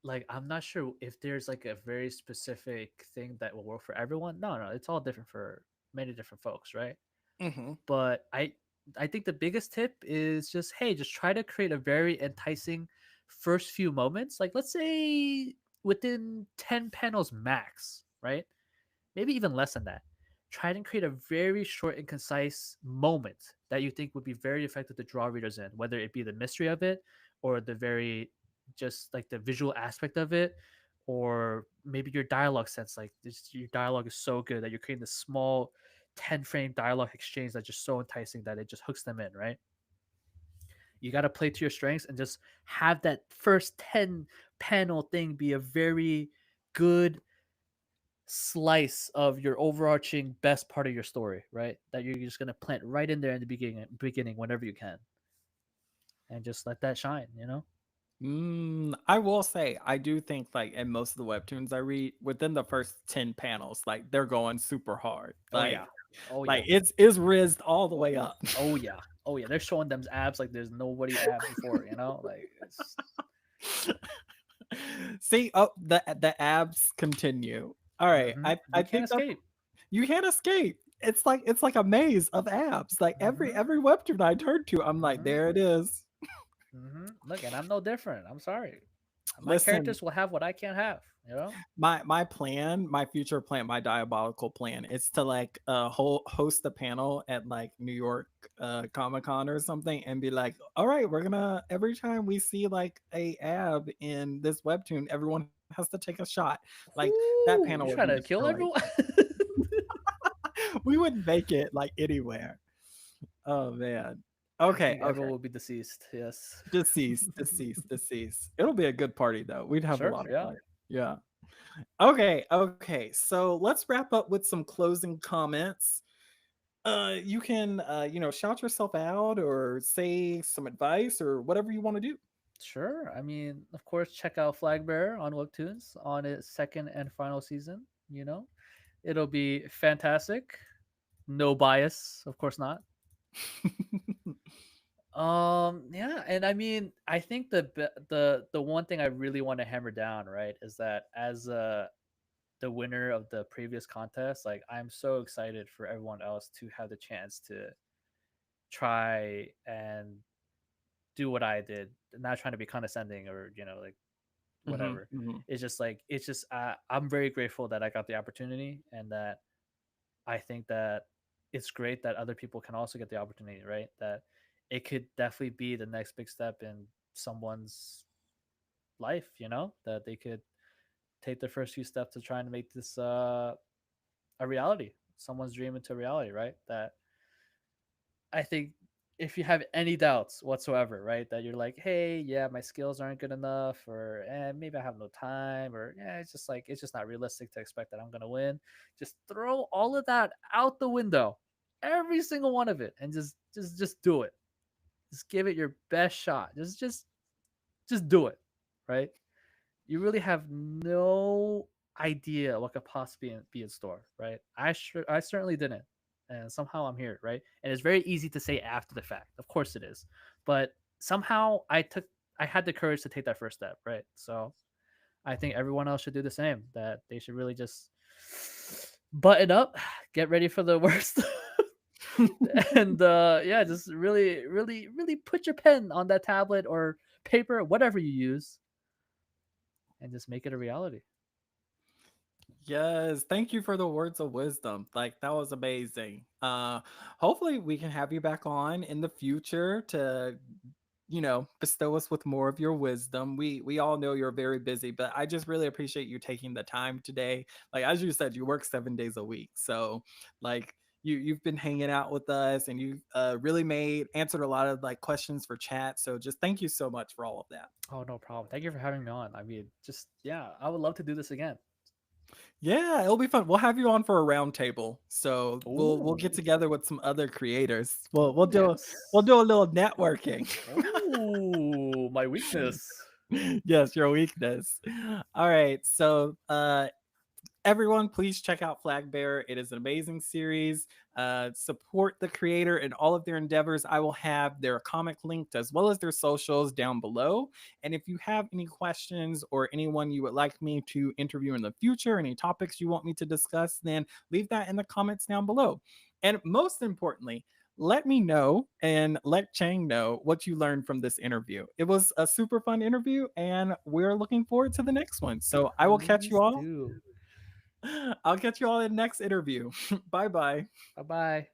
Like I'm not sure if there's like a very specific thing that will work for everyone. No, no, it's all different for many different folks, right? Hmm. But I think the biggest tip is just, hey, just try to create a very enticing first few moments. Like let's say within 10 panels max, right? Maybe even less than that. Try and create a very short and concise moment that you think would be very effective to draw readers in, whether it be the mystery of it or the very just like the visual aspect of it, or maybe your dialogue sense. Like your dialogue is so good that you're creating this small 10-frame dialogue exchange that's just so enticing that it just hooks them in, right? You got to play to your strengths and just have that first 10 panel thing be a very good slice of your overarching best part of your story, right? That you're just gonna plant right in there in the beginning whenever you can, and just let that shine. You know? I will say, I do think like in most of the webtoons I read, within the first 10 panels, like they're going super hard. Oh yeah, oh Like yeah, it's rizzed all the way up. oh yeah, oh yeah. They're showing them abs like there's nobody abs before. You know? Like it's. See, oh, the abs continue. All right, I You can't think that's escape. you can't escape. It's like a maze of abs. Like Mm-hmm. every webtoon I turn to, I'm like, Mm-hmm. there it is. Look, and I'm no different. I'm sorry. My Listen, characters will have what I can't have. You know? my plan, my future plan, my diabolical plan is to like host a panel at like New York Comic Con or something and be like, all right, we're gonna every time we see like a ab in this webtoon, everyone has to take a shot. Like that panel Ooh, would you be trying to kill destroyed. everyone? We wouldn't make it like anywhere. Oh man. I Okay, think okay. everyone will be deceased. Yes. Deceased, deceased, deceased. It'll be a good party though. We'd have a Sure. lot of Yeah. fun. Yeah. Okay, okay. So let's wrap up with some closing comments. You can shout yourself out or say some advice or whatever you want to do. Sure. I mean, of course, check out Flagbearer on Webtoons on its second and final season. You know, it'll be fantastic. No bias, of course not. Yeah, and I mean, I think the one thing I really want to hammer down, right, is that as the winner of the previous contest, like I'm so excited for everyone else to have the chance to try and do what I did, not trying to be condescending or like Hmm, whatever. hmm. It's just like I'm very grateful that I got the opportunity, and that I think that it's great that other people can also get the opportunity, right? That it could definitely be the next big step in someone's life, that they could take their first few steps to try and make this a reality, someone's dream into reality, right? That I think if you have any doubts whatsoever, right, that you're like, hey, yeah, my skills aren't good enough, or maybe I have no time, or yeah, it's just not realistic to expect that I'm gonna win. Just throw all of that out the window, every single one of it, and just do it. Just give it your best shot. Just do it, right? You really have no idea what could possibly be in store, right? I certainly didn't, and somehow I'm here, right? And it's very easy to say after the fact. Of course it is, but somehow I had the courage to take that first step, right? So I think everyone else should do the same. That they should really just button up, get ready for the worst. And yeah, just really really put your pen on that tablet or paper, whatever you use, and just make it a reality. Yes, thank you for the words of wisdom. Like that was amazing. Hopefully we can have you back on in the future to bestow us with more of your wisdom. We all know you're very busy, but I just really appreciate you taking the time today. Like as you said, you work 7 days a week. So like you've been hanging out with us and you really made answered a lot of like questions for chat. So just thank you so much for all of that. Oh, no problem. Thank you for having me on. I mean, just yeah, I would love to do this again. Yeah, it'll be fun. We'll have you on for a round table. So we'll get Ooh, together with some other creators. oh We'll yes. do a little networking. Oh, my weakness. Yes, your weakness. All right. So everyone, please check out Flagbearer. It is an amazing series. Support the creator and all of their endeavors. I will have their comic linked as well as their socials down below. And if you have any questions or anyone you would like me to interview in the future, any topics you want me to discuss, then leave that in the comments down below. And most importantly, let me know and let Chang know what you learned from this interview. It was a super fun interview, and we're looking forward to the next one. So I will catch you Please all. do. I'll catch you all in the next interview. Bye bye. Bye bye.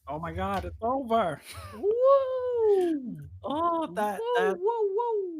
Oh my God, it's over. Woo! Woo! Oh, Whoa, that whoa, whoa.